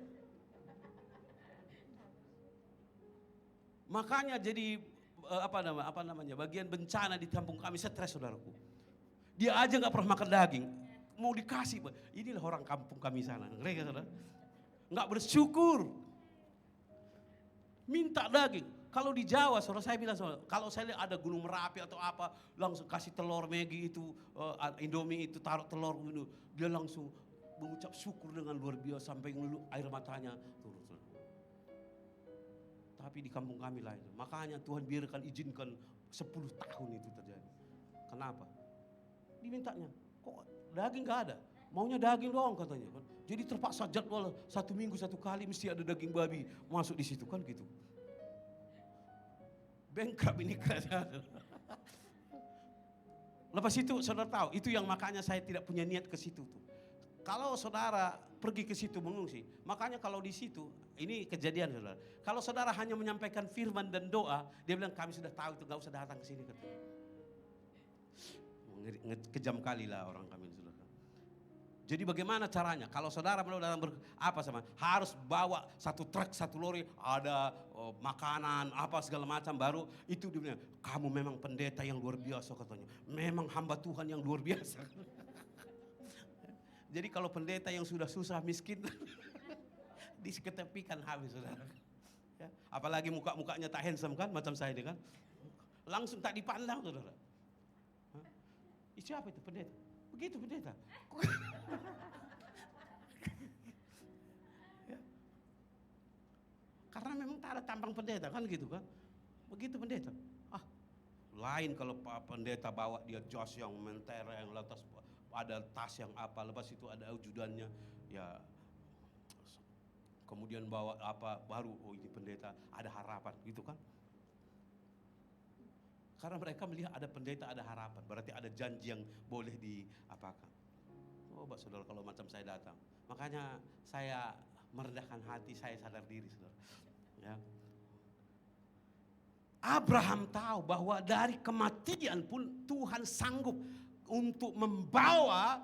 Makanya jadi bagian bencana di kampung kami stres, saudaraku. Dia aja nggak pernah makan daging, mau dikasih. Inilah orang kampung kami sana, ngeri kan, saudara? Nggak bersyukur, minta daging. kalau di Jawa, saudara saya bilang, kalau saya lihat ada Gunung Merapi atau apa, langsung kasih telur Maggi itu, Indomie itu taruh telur gitu, dia langsung mengucap syukur dengan luar biasa sampai air matanya turun. Tapi di kampung kami lain, makanya Tuhan biarkan izinkan 10 tahun itu terjadi. Kenapa? Dimintanya, kok daging gak ada? Maunya daging doang katanya kan. Jadi terpaksa jadwal 1 minggu 1 kali mesti ada daging babi masuk di situ kan gitu. Bengkak ini kerajaan. Lepas itu saudara tahu, itu yang makanya saya tidak punya niat ke situ tuh. Kalau saudara pergi ke situ mengungsi, makanya kalau di situ, ini kejadian saudara. Kalau saudara hanya menyampaikan firman dan doa, dia bilang kami sudah tahu itu, gak usah datang ke sini katanya. Kejam kali lah orang kami saudara. Jadi bagaimana caranya? Kalau saudara mau datang harus bawa 1 truk, 1 lori, ada makanan, apa segala macam baru. Itu dia bilang, kamu memang pendeta yang luar biasa katanya. Memang hamba Tuhan yang luar biasa. Jadi kalau pendeta yang sudah susah miskin, diketepikan habis saudara. Ya, apalagi muka-mukanya tak handsome kan, macam saya ini kan. Langsung tak dipandang saudara. Siapa itu pendeta? Begitu pendeta. Ya. Karena memang tak ada tampang pendeta kan gitu kan. Begitu pendeta. Lain kalau pendeta bawa dia jas yang mentereng, lantas ada tas yang apa, lepas itu ada ajudannya. Ya kemudian bawa apa baru, oh ini pendeta, ada harapan gitu kan. Karena mereka melihat ada pendeta, ada harapan. Berarti ada janji yang boleh diapakan. Coba saudara kalau macam saya datang. Makanya saya merendahkan hati, saya sadar diri saudara. Ya. Abraham tahu bahwa dari kematian pun Tuhan sanggup untuk membawa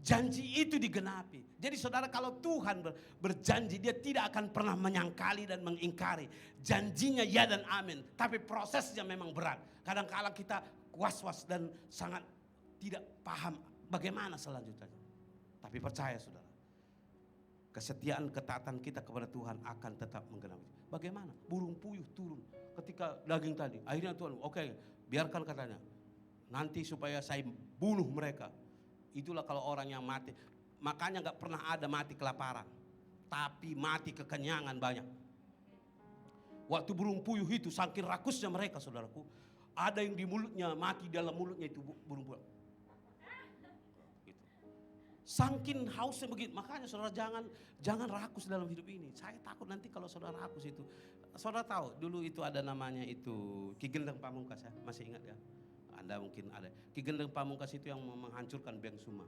janji itu digenapi. Jadi saudara kalau Tuhan berjanji, dia tidak akan pernah menyangkali dan mengingkari. Janjinya ya dan amin. Tapi prosesnya memang berat. Kadang-kadang kita was-was dan sangat tidak paham bagaimana selanjutnya. Tapi percaya saudara, kesetiaan ketaatan kita kepada Tuhan akan tetap menggenapi. Bagaimana? Burung puyuh turun ketika daging tadi. Akhirnya Tuhan, oke, biarkan katanya. Nanti supaya saya bunuh mereka. Itulah kalau orang yang mati. Makanya gak pernah ada mati kelaparan. Tapi mati kekenyangan banyak. Waktu burung puyuh itu saking rakusnya mereka saudaraku. Ada yang di mulutnya, mati dalam mulutnya itu burung puyuh. Gitu. Saking hausnya begitu. Makanya saudara jangan rakus dalam hidup ini. Saya takut nanti kalau saudara rakus itu. Saudara tahu dulu itu ada namanya itu Ki Gendeng Pamungkas ya. Masih ingat ya? Anda mungkin ada. Ki Gendeng Pamungkas itu yang menghancurkan Beng Suma.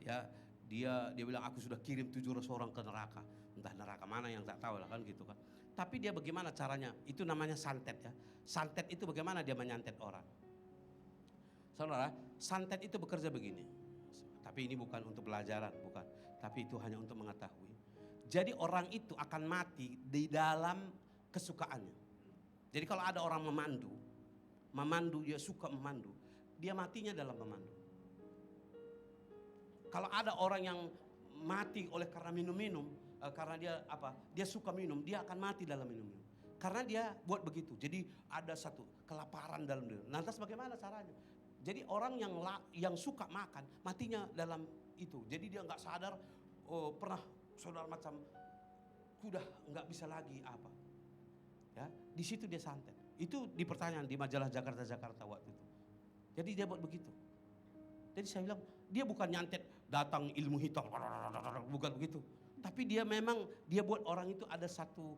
Ya, dia bilang aku sudah kirim 700 orang ke neraka. Entah neraka mana yang tak tahu lah kan gitu kan. Tapi dia bagaimana caranya? Itu namanya santet ya. Santet itu bagaimana dia menyantet orang. Saudara, santet itu bekerja begini. Tapi ini bukan untuk pelajaran, bukan. Tapi itu hanya untuk mengetahui. Jadi orang itu akan mati di dalam kesukaannya. Jadi kalau ada orang memandu, dia suka memandu, dia matinya dalam memandu. Kalau ada orang yang mati oleh karena minum-minum, karena dia suka minum, dia akan mati dalam minum-minum. Karena dia buat begitu. Jadi ada satu kelaparan dalam diri. Lantas bagaimana caranya? Jadi orang yang suka makan, matinya dalam itu. Jadi dia nggak sadar, pernah saudara macam sudah nggak bisa lagi apa. Ya, di situ dia santet. Itu di pertanyaan di majalah Jakarta waktu itu. Jadi dia buat begitu. Jadi saya bilang, dia bukan nyantet datang ilmu hitam, bukan begitu. Tapi dia buat orang itu ada satu,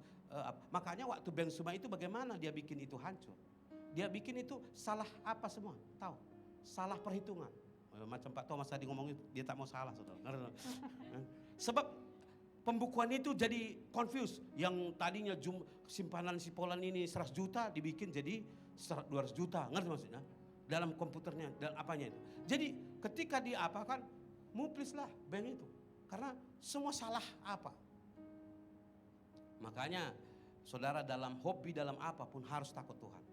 makanya waktu Beng Suma itu bagaimana dia bikin itu hancur. Dia bikin itu salah apa semua, tahu? Salah perhitungan. Macam Pak Thomas tadi ngomong itu, dia tak mau salah saudara. Sebab pembukuan itu jadi confused. Yang tadinya simpanan sipolan ini 100 juta dibikin jadi 200 juta. Ngerti maksudnya? Dalam komputernya dan apanya itu. Jadi ketika diapakan, muplislah bank itu. Karena semua salah apa. Makanya saudara dalam hobi, dalam apapun harus takut Tuhan.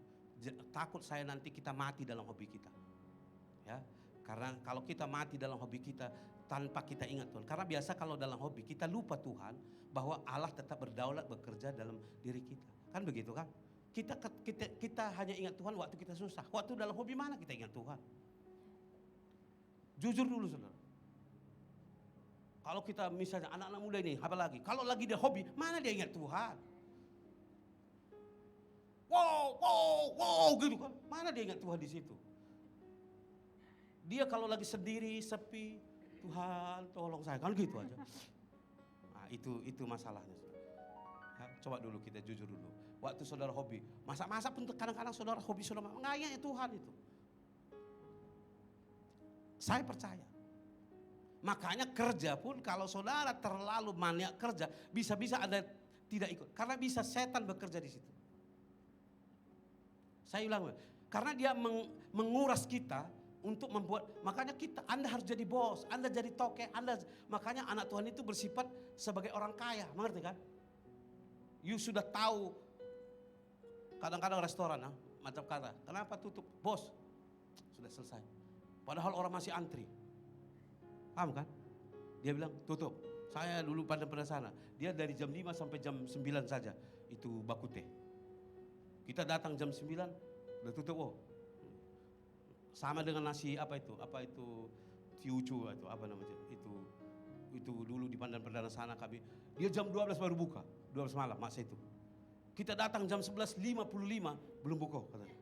Takut saya nanti kita mati dalam hobi kita. Ya, karena kalau kita mati dalam hobi kita tanpa kita ingat Tuhan. Karena biasa kalau dalam hobi kita lupa Tuhan bahwa Allah tetap berdaulat bekerja dalam diri kita. Kan begitu kan? Kita hanya ingat Tuhan waktu kita susah. Waktu dalam hobi mana kita ingat Tuhan? Jujur dulu saudara. Kalau kita misalnya anak-anak muda ini, apalagi kalau lagi dia hobi, mana dia ingat Tuhan? Wow, gitu kan? Mana dia ingat Tuhan di situ? Dia kalau lagi sendiri, sepi, Tuhan tolong saya, kan gitu aja. Nah, itu masalahnya. Ya, coba dulu kita jujur dulu. Waktu saudara hobi, masak-masak pun kadang-kadang saudara hobi saudara nggak ingat Tuhan itu. Saya percaya. Makanya kerja pun kalau saudara terlalu maniak kerja, bisa-bisa Anda tidak ikut. Karena bisa setan bekerja di situ. Saya ulang, karena dia menguras kita untuk membuat, makanya Anda harus jadi bos, Anda jadi toke, makanya anak Tuhan itu bersifat sebagai orang kaya, mengerti kan? You sudah tahu, kadang-kadang restoran, macam kata, kenapa tutup? Bos, sudah selesai. Padahal orang masih antri. Paham kan? Dia bilang tutup. Saya dulu pada sana. Dia dari jam 5 sampai jam 9 saja. Itu baku teh. Kita datang jam 9 udah tutup. Oh. Sama dengan nasi apa itu tiucu itu apa namanya? Itu dulu di Pandan Perdana sana kami. Dia jam 12 baru buka. 12 malam masa itu. Kita datang jam 11.55 belum buka katanya.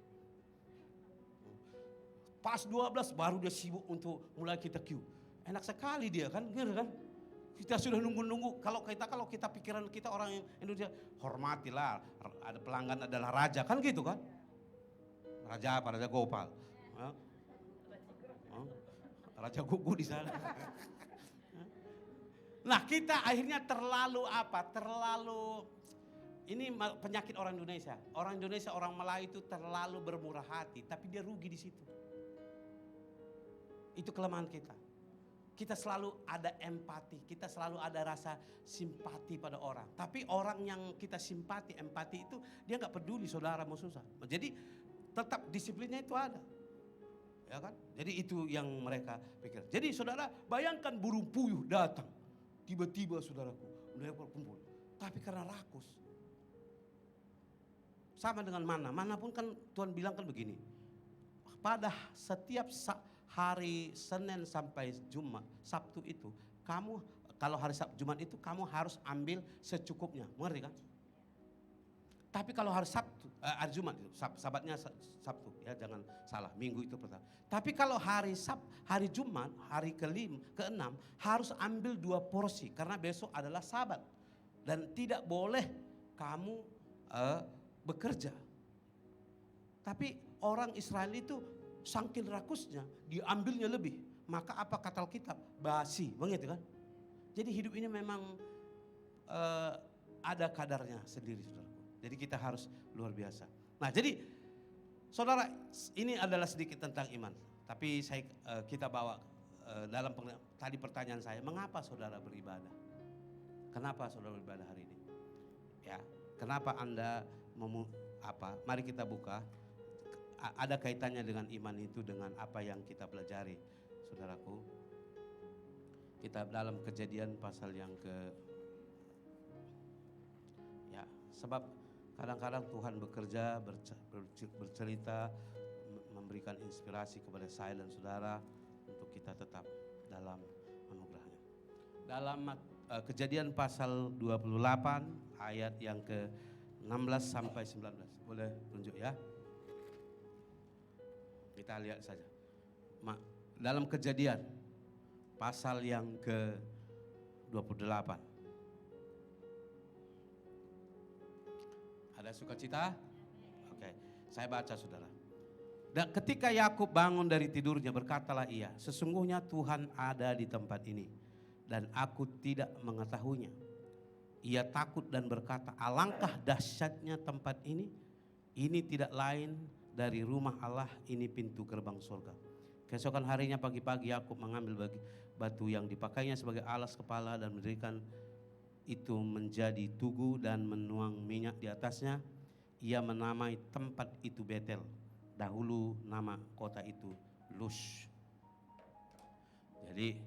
Pas 12 baru dia sibuk untuk mulai kita queue. Enak sekali dia kan, gitu kan? Kita sudah nunggu-nunggu. Kalau kita pikiran kita orang Indonesia, hormatilah, ada pelanggan adalah raja, kan gitu kan? Raja apa? Raja Gopal. Raja Gugu di sana. Nah kita akhirnya terlalu ini penyakit orang Indonesia. Orang Indonesia, orang Melayu itu terlalu bermurah hati, tapi dia rugi di situ. Itu kelemahan kita. Kita selalu ada empati, kita selalu ada rasa simpati pada orang. Tapi orang yang kita simpati, empati itu dia nggak peduli saudara mau susah. Jadi tetap disiplinnya itu ada, ya kan? Jadi itu yang mereka pikir. Jadi saudara bayangkan burung puyuh datang, tiba-tiba saudaraku mereka kumpul. Tapi karena rakus, sama dengan mana pun kan Tuhan bilang kan begini. Pada setiap hari Senin sampai Jumat, Sabtu itu, kamu kalau hari Sabtu Jumat itu kamu harus ambil secukupnya, mengerti kan? Tapi kalau hari Sabtu, hari Jumat itu, Sabatnya Sabtu, ya jangan salah, Minggu itu pertama. Tapi kalau hari Jumat, hari ke-6 harus ambil 2 porsi karena besok adalah Sabat dan tidak boleh kamu bekerja. Tapi orang Israel itu saking rakusnya, diambilnya lebih. Maka apa kata Alkitab? Basi, begitu kan? Jadi hidup ini memang ada kadarnya sendiri, saudaraku. Jadi kita harus luar biasa. Nah jadi, saudara, ini adalah sedikit tentang iman. Tapi kita bawa dalam tadi pertanyaan saya, mengapa saudara beribadah? Kenapa saudara beribadah hari ini? Ya, kenapa Anda mari kita buka. Ada kaitannya dengan iman itu dengan apa yang kita pelajari, saudaraku. Kita dalam Kejadian pasal yang sebab kadang-kadang Tuhan bekerja, bercerita, memberikan inspirasi kepada saya dan saudara untuk kita tetap dalam anugerahnya. Dalam Kejadian pasal 28 ayat yang ke-16 sampai 19. Boleh tunjuk ya? Kita lihat saja. Dalam Kejadian pasal yang ke-28. Ada sukacita? Oke, saya baca saudara. Dan ketika Yakub bangun dari tidurnya, berkatalah ia, sesungguhnya Tuhan ada di tempat ini dan aku tidak mengetahuinya. Ia takut dan berkata, alangkah dahsyatnya tempat ini tidak lain dari rumah Allah, ini pintu gerbang surga. Keesokan harinya pagi-pagi Yakub mengambil batu yang dipakainya sebagai alas kepala dan mendirikan itu menjadi tugu dan menuang minyak di atasnya. Ia menamai tempat itu Betel. Dahulu nama kota itu Luz. Jadi,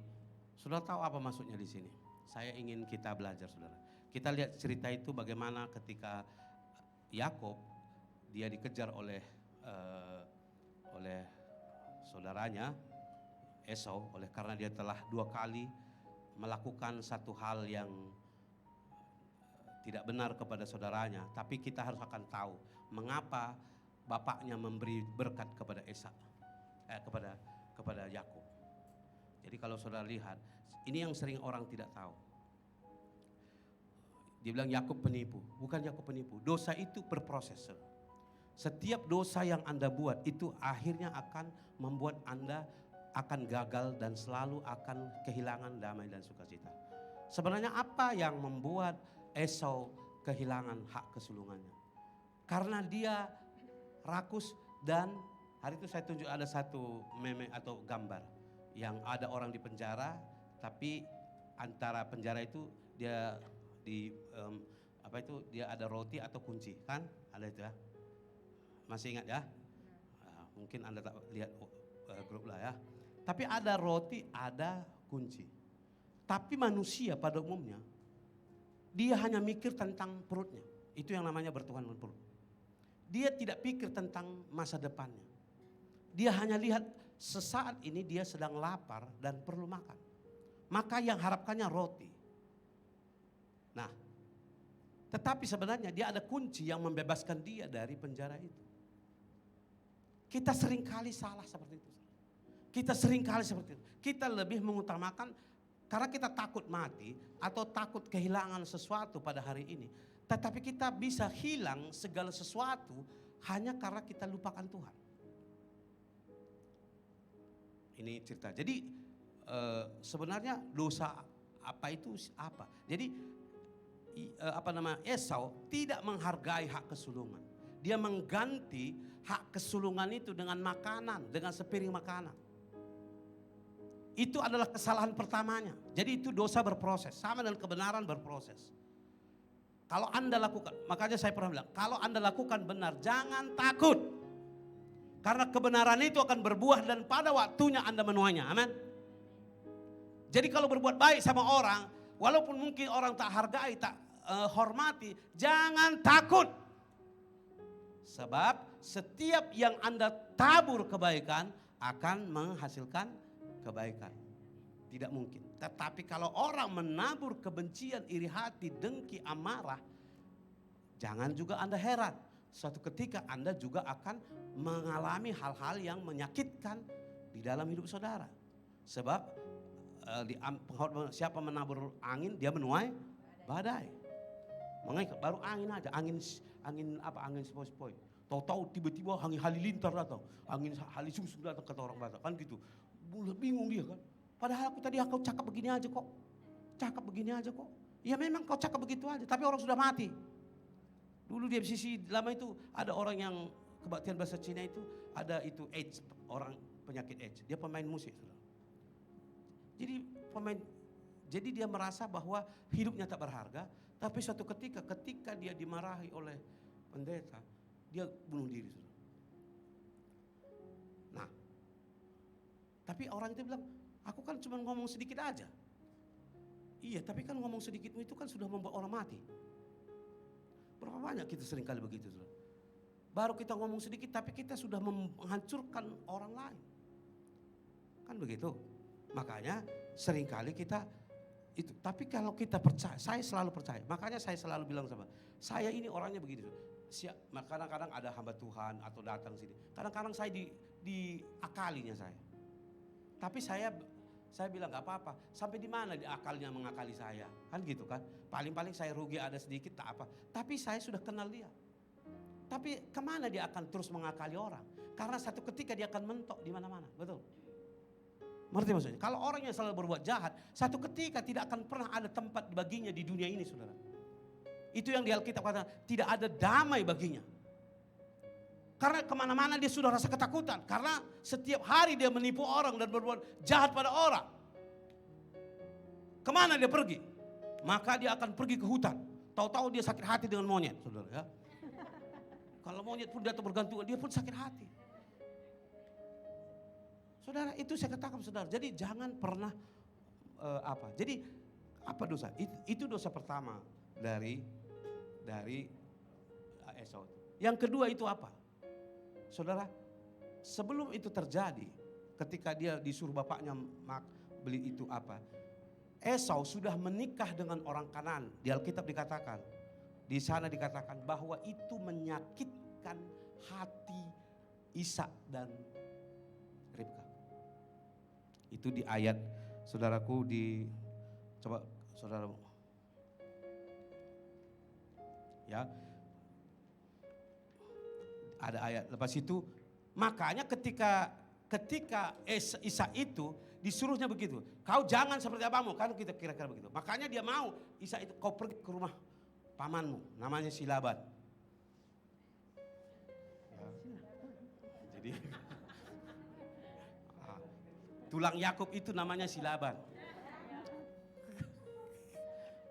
saudara tahu apa maksudnya di sini? Saya ingin kita belajar, saudara. Kita lihat cerita itu bagaimana ketika Yakub dia dikejar oleh saudaranya Esau, oleh karena dia telah 2 kali melakukan satu hal yang tidak benar kepada saudaranya. Tapi kita harus akan tahu mengapa bapaknya memberi berkat kepada kepada Yakub. Jadi kalau saudara lihat, ini yang sering orang tidak tahu. Dia bilang Yakub penipu, bukan Yakub penipu. Dosa itu berproses. Setiap dosa yang Anda buat itu akhirnya akan membuat Anda akan gagal dan selalu akan kehilangan damai dan sukacita. Sebenarnya apa yang membuat Esau kehilangan hak kesulungannya? Karena dia rakus, dan hari itu saya tunjuk ada satu meme atau gambar yang ada orang di penjara, tapi antara penjara itu dia dia ada roti atau kunci, kan? Ada itu ya. Masih ingat ya? Mungkin Anda tak lihat grup lah ya. Tapi ada roti, ada kunci. Tapi manusia pada umumnya dia hanya mikir tentang perutnya. Itu yang namanya bertuhan dengan perut. Dia tidak pikir tentang masa depannya. Dia hanya lihat sesaat ini dia sedang lapar dan perlu makan. Maka yang harapkannya roti. Nah, tetapi sebenarnya dia ada kunci yang membebaskan dia dari penjara itu. Kita seringkali salah seperti itu. Kita seringkali seperti itu. Kita lebih mengutamakan karena kita takut mati atau takut kehilangan sesuatu pada hari ini. Tetapi kita bisa hilang segala sesuatu hanya karena kita lupakan Tuhan. Ini cerita. Jadi sebenarnya dosa apa itu apa? Jadi Esau tidak menghargai hak kesulungan. Dia mengganti hak kesulungan itu dengan makanan, dengan sepiring makanan. Itu adalah kesalahan pertamanya. Jadi itu dosa berproses, sama dengan kebenaran berproses. Kalau Anda lakukan, makanya saya pernah bilang, kalau Anda lakukan benar, jangan takut. Karena kebenaran itu akan berbuah dan pada waktunya Anda menuainya. Amin. Jadi kalau berbuat baik sama orang, walaupun mungkin orang tak hargai, tak hormati, jangan takut. Sebab setiap yang Anda tabur kebaikan akan menghasilkan kebaikan. Tidak mungkin. Tetapi kalau orang menabur kebencian, iri hati, dengki, amarah, jangan juga Anda heran. Suatu ketika Anda juga akan mengalami hal-hal yang menyakitkan di dalam hidup saudara. Sebab siapa menabur angin, dia menuai badai. Makanya baru angin aja, angin sepoi-sepoi. Tahu-tahu tiba-tiba angin halilintar datang, angin halisungsung datang kata orang Batak, kan gitu. Mulai bingung dia kan. Padahal aku tadi kau cakap begini aja kok. Cakap begini aja kok. Ya memang kau cakap begitu aja, tapi orang sudah mati. Dulu di FCC lama itu ada orang yang kebaktian bahasa Cina itu, ada itu AIDS, orang penyakit AIDS. Dia pemain musik. Jadi dia merasa bahwa hidupnya tak berharga, tapi suatu ketika dia dimarahi oleh pendeta, dia bunuh diri. Nah, tapi orang itu bilang, aku kan cuma ngomong sedikit aja. Iya, tapi kan ngomong sedikitmu itu kan sudah membuat orang mati. Berapa banyak kita seringkali begitu. Baru kita ngomong sedikit, tapi kita sudah menghancurkan orang lain. Kan begitu. Makanya seringkali kita itu. Tapi kalau kita percaya, saya selalu percaya. Makanya saya selalu bilang sama, saya ini orangnya begitu. Kadang-kadang ada hamba Tuhan atau datang sini. Kadang-kadang saya diakalinya saya. Tapi saya bilang gak apa-apa. Sampai di mana akalnya mengakali saya? Kan gitu kan. Paling-paling saya rugi ada sedikit tak apa. Tapi saya sudah kenal dia. Tapi kemana dia akan terus mengakali orang? Karena satu ketika dia akan mentok di mana-mana. Betul? Mengerti maksudnya? Kalau orang yang selalu berbuat jahat, satu ketika tidak akan pernah ada tempat baginya di dunia ini, saudara. Itu yang di Alkitab kata, tidak ada damai baginya. Karena kemana-mana dia sudah rasa ketakutan. Karena setiap hari dia menipu orang dan berbuat jahat pada orang. Kemana dia pergi? Maka dia akan pergi ke hutan. Tahu-tahu dia sakit hati dengan monyet, saudara ya. Kalau monyet pun datang bergantungan, dia pun sakit hati. Saudara, itu saya katakan saudara. Jadi jangan pernah Jadi apa dosa? Itu dosa pertama dari Esau. Yang kedua itu apa? Saudara, sebelum itu terjadi, ketika dia disuruh bapaknya beli itu apa? Esau sudah menikah dengan orang Kanaan. Di Alkitab dikatakan, di sana dikatakan bahwa itu menyakitkan hati Ishak dan Ribka. Itu di ayat, saudaraku, coba saudara, ya, ada ayat lepas itu. Makanya ketika Ishak itu disuruhnya begitu, kau jangan seperti abamu, kan kita kira-kira begitu. Makanya dia mau Ishak itu, kau pergi ke rumah pamanmu, namanya si Laban. Ya. Jadi tulang Yakub itu namanya si Laban.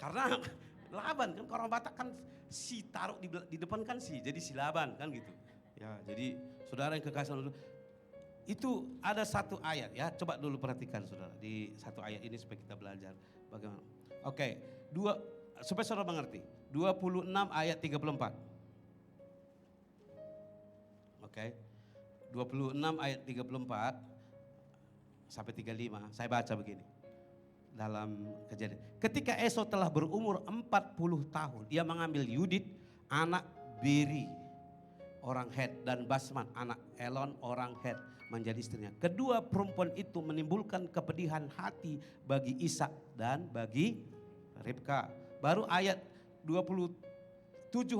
Karena Laban kan orang Batak kan si taruh di depan kan si, jadi si Laban kan gitu. Ya, jadi saudara yang kekasih Allah, itu ada satu ayat ya, coba dulu perhatikan saudara di satu ayat ini supaya kita belajar bagaimana. Oke, supaya saudara mengerti. 26 ayat 34. Oke. 26 ayat 34 sampai 35, saya baca begini. Dalam Kejadian. Ketika Esau telah berumur 40 tahun, ia mengambil Yudit anak Beri orang Het dan Basman anak Elon orang Het menjadi istrinya. Kedua perempuan itu menimbulkan kepedihan hati bagi Ishak dan bagi Ribka. Baru ayat 27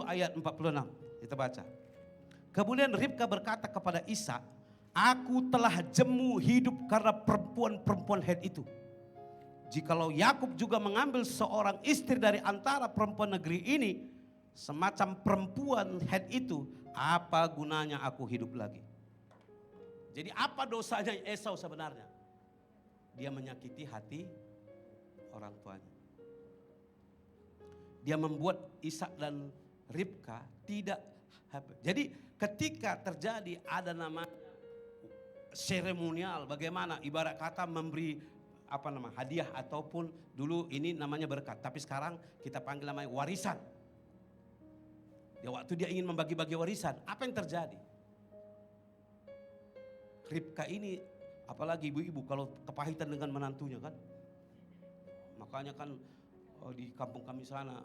ayat 46 kita baca. Kemudian Ribka berkata kepada Ishak, aku telah jemu hidup karena perempuan-perempuan Het itu. Jikalau Yakub juga mengambil seorang istri dari antara perempuan negeri ini, semacam perempuan Het itu, apa gunanya aku hidup lagi? Jadi apa dosanya Esau sebenarnya? Dia menyakiti hati orang tuanya. Dia membuat Ishak dan Ribka tidak happy. Jadi ketika terjadi ada namanya seremonial, bagaimana ibarat kata memberi hadiah ataupun dulu ini namanya berkat, tapi sekarang kita panggil namanya warisan. Waktu dia ingin membagi-bagi warisan, apa yang terjadi? Ribka ini, apalagi ibu-ibu kalau kepahitan dengan menantunya kan. Makanya kan di kampung kami sana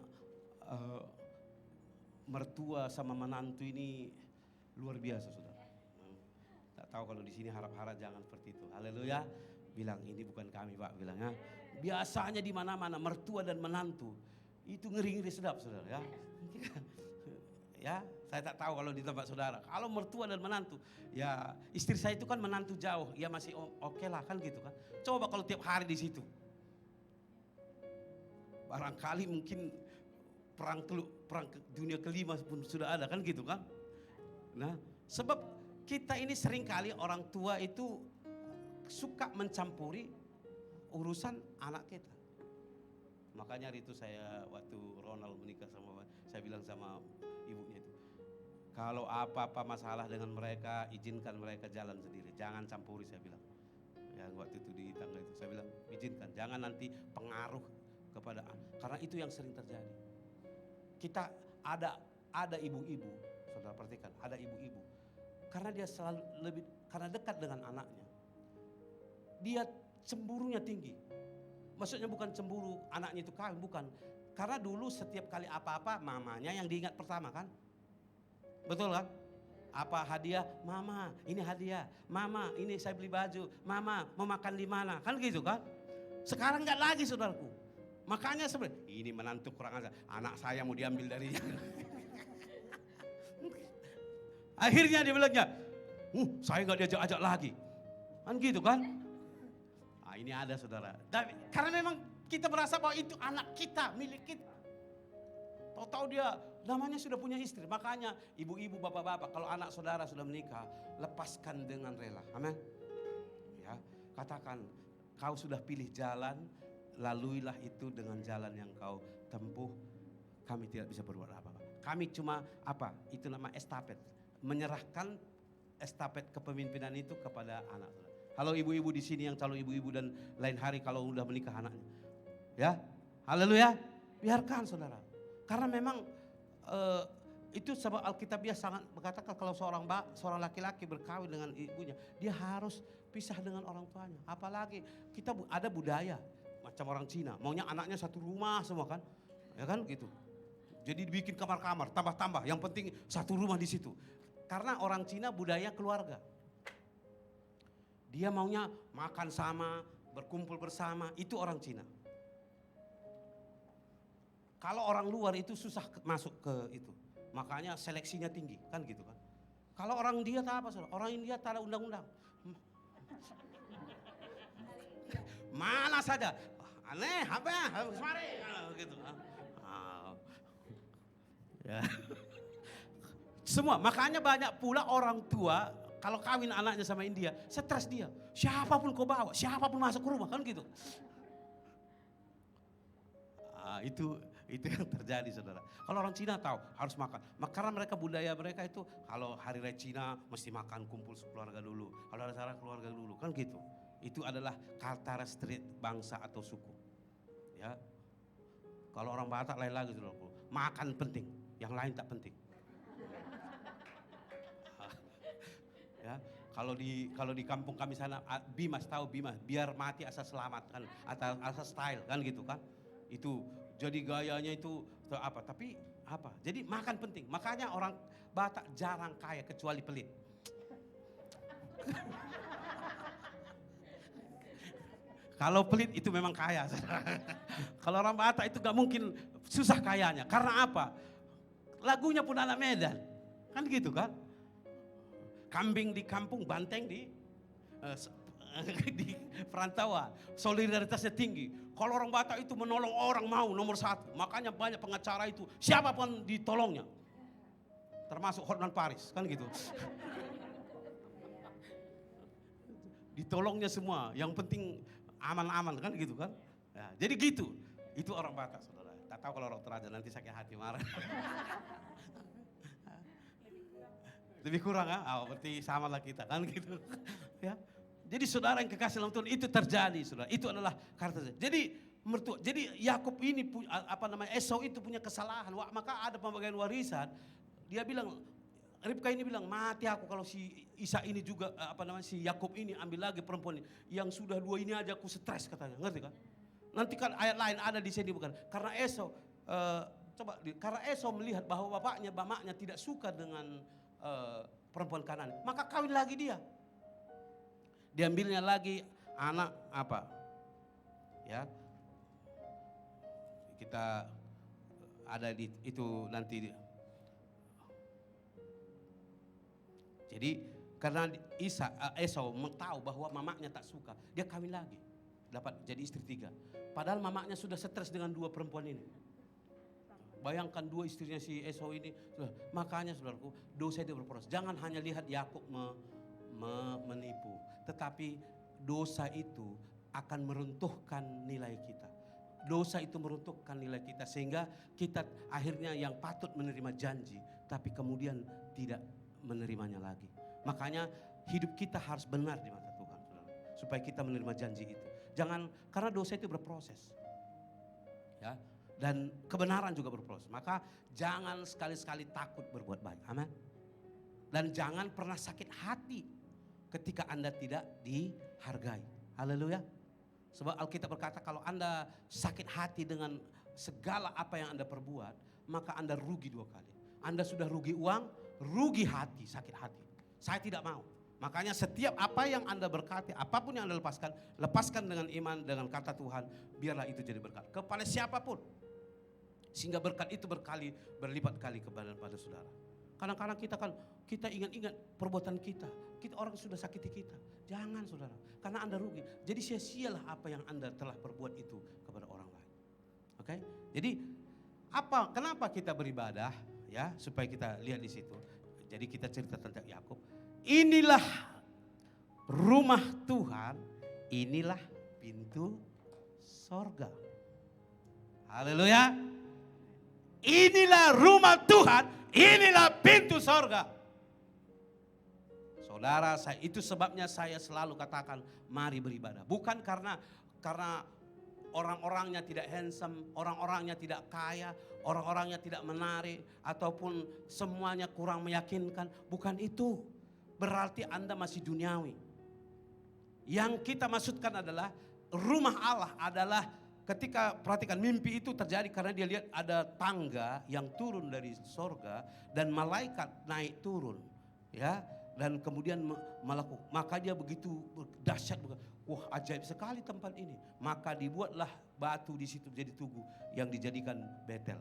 mertua sama menantu ini luar biasa saudara. Tak tahu kalau di sini harap-harap jangan seperti itu. Haleluya. Bilang ini bukan kami Pak, bilangnya. Biasanya di mana-mana mertua dan menantu itu ngeri-ngeri sedap saudara ya. Ya, saya tak tahu kalau di tempat saudara. Kalau mertua dan menantu, ya istri saya itu kan menantu jauh, ya masih oke lah kan gitu kan. Coba kalau tiap hari di situ, barangkali mungkin perang dunia kelima pun sudah ada kan gitu kan. Nah, sebab kita ini seringkali orang tua itu suka mencampuri urusan anak kita. Makanya hari itu saya waktu Ronald menikah sama, saya bilang sama ibunya itu, kalau apa-apa masalah dengan mereka, izinkan mereka jalan sendiri, jangan campuri, saya bilang. Ya waktu itu di tangga itu saya bilang izinkan, jangan nanti pengaruh kepada anak, karena itu yang sering terjadi. Kita ada ibu-ibu, saudara perhatikan, ada ibu-ibu, karena dia selalu karena dekat dengan anaknya, dia cemburunya tinggi. Maksudnya bukan cemburu anaknya itu kawin, bukan. Karena dulu setiap kali apa-apa mamanya yang diingat pertama kan. Betul kan? Apa hadiah? Mama, ini hadiah. Mama, ini saya beli baju. Mama, mau makan di mana? Kan gitu kan? Sekarang enggak lagi saudaraku. Makanya sebenarnya ini menantu kurang ajar. Anak saya mau diambil darinya. Akhirnya dia bilangnya, saya enggak diajak-ajak lagi. Kan gitu kan? Nah, ini ada saudara. Karena memang kita merasa bahwa itu anak kita, milik kita. Tahu-tahu dia namanya sudah punya istri. Makanya ibu-ibu, bapak-bapak, kalau anak saudara sudah menikah, lepaskan dengan rela. Amin. Ya, katakan kau sudah pilih jalan, laluilah itu dengan jalan yang kau tempuh. Kami tidak bisa berbuat apa-apa. Kami cuma itu nama estafet. Menyerahkan estafet kepemimpinan itu kepada anak saudara. Halo ibu-ibu di sini yang calon ibu-ibu dan lain hari kalau udah menikah anaknya. Ya, haleluya, biarkan saudara. Karena memang Itu sebab Alkitabiah sangat mengatakan kalau seorang laki-laki berkawin dengan ibunya, dia harus pisah dengan orang tuanya. Apalagi kita ada budaya macam orang Cina, maunya anaknya satu rumah semua kan, ya kan gitu. Jadi dibikin kamar-kamar, tambah-tambah. Yang penting satu rumah di situ. Karena orang Cina budaya keluarga. Dia maunya makan sama, berkumpul bersama, itu orang Cina. Kalau orang luar itu susah masuk ke itu. Makanya seleksinya tinggi, kan gitu kan. Kalau orang India tak apa, saudara. Orang India tak ada undang-undang. Mana saja. Aneh, apa ya? Mari, gitu. Ya. Semua, makanya banyak pula orang tua kalau kawin anaknya sama India, stres dia. Siapapun kau bawa, siapapun masuk ke rumah, kan gitu. Itu yang terjadi, saudara. Kalau orang Cina tahu harus makan. Karena mereka budaya mereka itu kalau hari raya Cina mesti makan kumpul keluarga dulu. Kalau ada acara keluarga dulu, kan gitu. Itu adalah karakteristik bangsa atau suku. Ya. Kalau orang Batak lain lagi, saudara. Makan penting, yang lain tak penting. Ya, kalau di kampung kami sana Bimas, tahu Bimas, biar mati asal selamat kan, asal style kan gitu kan. Itu jadi gayanya itu apa, tapi apa? Jadi makan penting. Makanya orang Batak jarang kaya kecuali pelit. Kalau pelit itu memang kaya. Kalau orang Batak itu gak mungkin susah kayanya. Karena apa? Lagunya pun anak Medan. Kan gitu kan? Kambing di kampung, banteng di perantauan. Solidaritasnya tinggi. Kalau orang Batak itu menolong orang mau nomor satu. Makanya banyak pengacara itu, siapapun ditolongnya. Termasuk Hotman Paris, kan gitu. Ditolongnya semua, yang penting aman-aman, kan gitu kan. Ya, jadi gitu, itu orang Batak, saudara. Tak tahu kalau orang Toraja nanti sakit hati marah. Lebih kurang kan? Berarti sama lah kita, kan gitu. Ya. Jadi saudara yang kekasih dalam Tuhan, itu terjadi, saudara. Itu adalah karakter. Jadi Yakub ini Esau itu punya kesalahan. Maka ada pembagian warisan. Dia bilang, Ribka ini bilang, mati aku kalau si Isa ini juga si Yakub ini ambil lagi perempuan ini. Yang sudah dua ini aja aku stres katanya, ngerti kan? Nanti kan ayat lain ada di sini bukan? Karena Esau melihat bahwa bapaknya tidak suka dengan perempuan Kanaan, maka kawin lagi dia. Diambilnya lagi anak apa? Ya. Kita ada di itu nanti. Jadi karena Esau tahu bahwa mamanya tak suka, dia kawin lagi. Dapat jadi istri 3. Padahal mamanya sudah stres dengan 2 perempuan ini. Bayangkan 2 istrinya si Esau ini. Makanya saudaraku, dosa itu berproses. Jangan hanya lihat Yakub menipu, tetapi dosa itu akan meruntuhkan nilai kita. Dosa itu meruntuhkan nilai kita sehingga kita akhirnya yang patut menerima janji, tapi kemudian tidak menerimanya lagi. Makanya hidup kita harus benar di mata Tuhan, saudara, supaya kita menerima janji itu. Jangan, karena dosa itu berproses, ya, dan kebenaran juga berproses. Maka jangan sekali-sekali takut berbuat baik, amin. Dan jangan pernah sakit hati ketika Anda tidak dihargai. Haleluya. Sebab Alkitab berkata kalau Anda sakit hati dengan segala apa yang Anda perbuat, maka Anda rugi 2 kali. Anda sudah rugi uang, rugi hati, sakit hati. Saya tidak mau. Makanya setiap apa yang Anda berkati, apapun yang Anda lepaskan dengan iman, dengan kata Tuhan, biarlah itu jadi berkat kepada siapapun. Sehingga berkat itu berlipat kali kepada saudara. Kadang-kadang kita ingat-ingat perbuatan kita orang sudah sakiti kita. Jangan, saudara, karena Anda rugi. Jadi sia-sialah apa yang Anda telah perbuat itu kepada orang lain. Oke? Jadi kenapa kita beribadah, ya, supaya kita lihat di situ. Jadi kita cerita tentang Yakub. Inilah rumah Tuhan, inilah pintu sorga. Haleluya. Inilah rumah Tuhan, inilah pintu sorga. Saudara, itu sebabnya saya selalu katakan mari beribadah. Bukan karena orang-orangnya tidak handsome, orang-orangnya tidak kaya, orang-orangnya tidak menarik, ataupun semuanya kurang meyakinkan. Bukan itu. Berarti Anda masih duniawi. Yang kita maksudkan adalah rumah Allah adalah ketika perhatikan mimpi itu terjadi karena dia lihat ada tangga yang turun dari sorga dan malaikat naik turun. Ya, dan kemudian melakukan, maka dia begitu dahsyat, wah ajaib sekali tempat ini. Maka dibuatlah batu di situ menjadi tugu yang dijadikan Betel.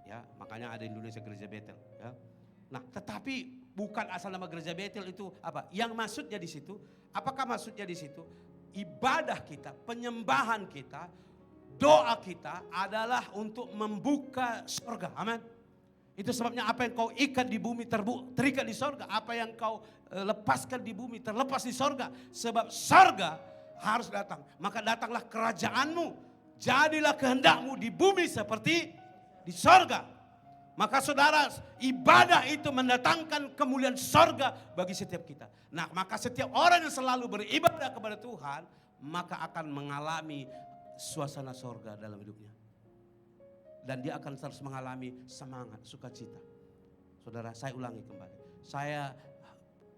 Ya, makanya ada Indonesia gereja Betel. Ya. Nah, tetapi bukan asal nama gereja Betel itu apa? Yang maksudnya di situ, apakah maksudnya di situ? Ibadah kita, penyembahan kita, doa kita adalah untuk membuka surga. Amin. Itu sebabnya apa yang kau ikat di bumi terikat di sorga. Apa yang kau lepaskan di bumi terlepas di sorga. Sebab sorga harus datang. Maka datanglah kerajaanmu. Jadilah kehendakmu di bumi seperti di sorga. Maka saudara, ibadah itu mendatangkan kemuliaan sorga bagi setiap kita. Nah, maka setiap orang yang selalu beribadah kepada Tuhan, maka akan mengalami suasana sorga dalam hidupnya. Dan dia akan terus mengalami semangat, sukacita. Saudara, saya ulangi kembali.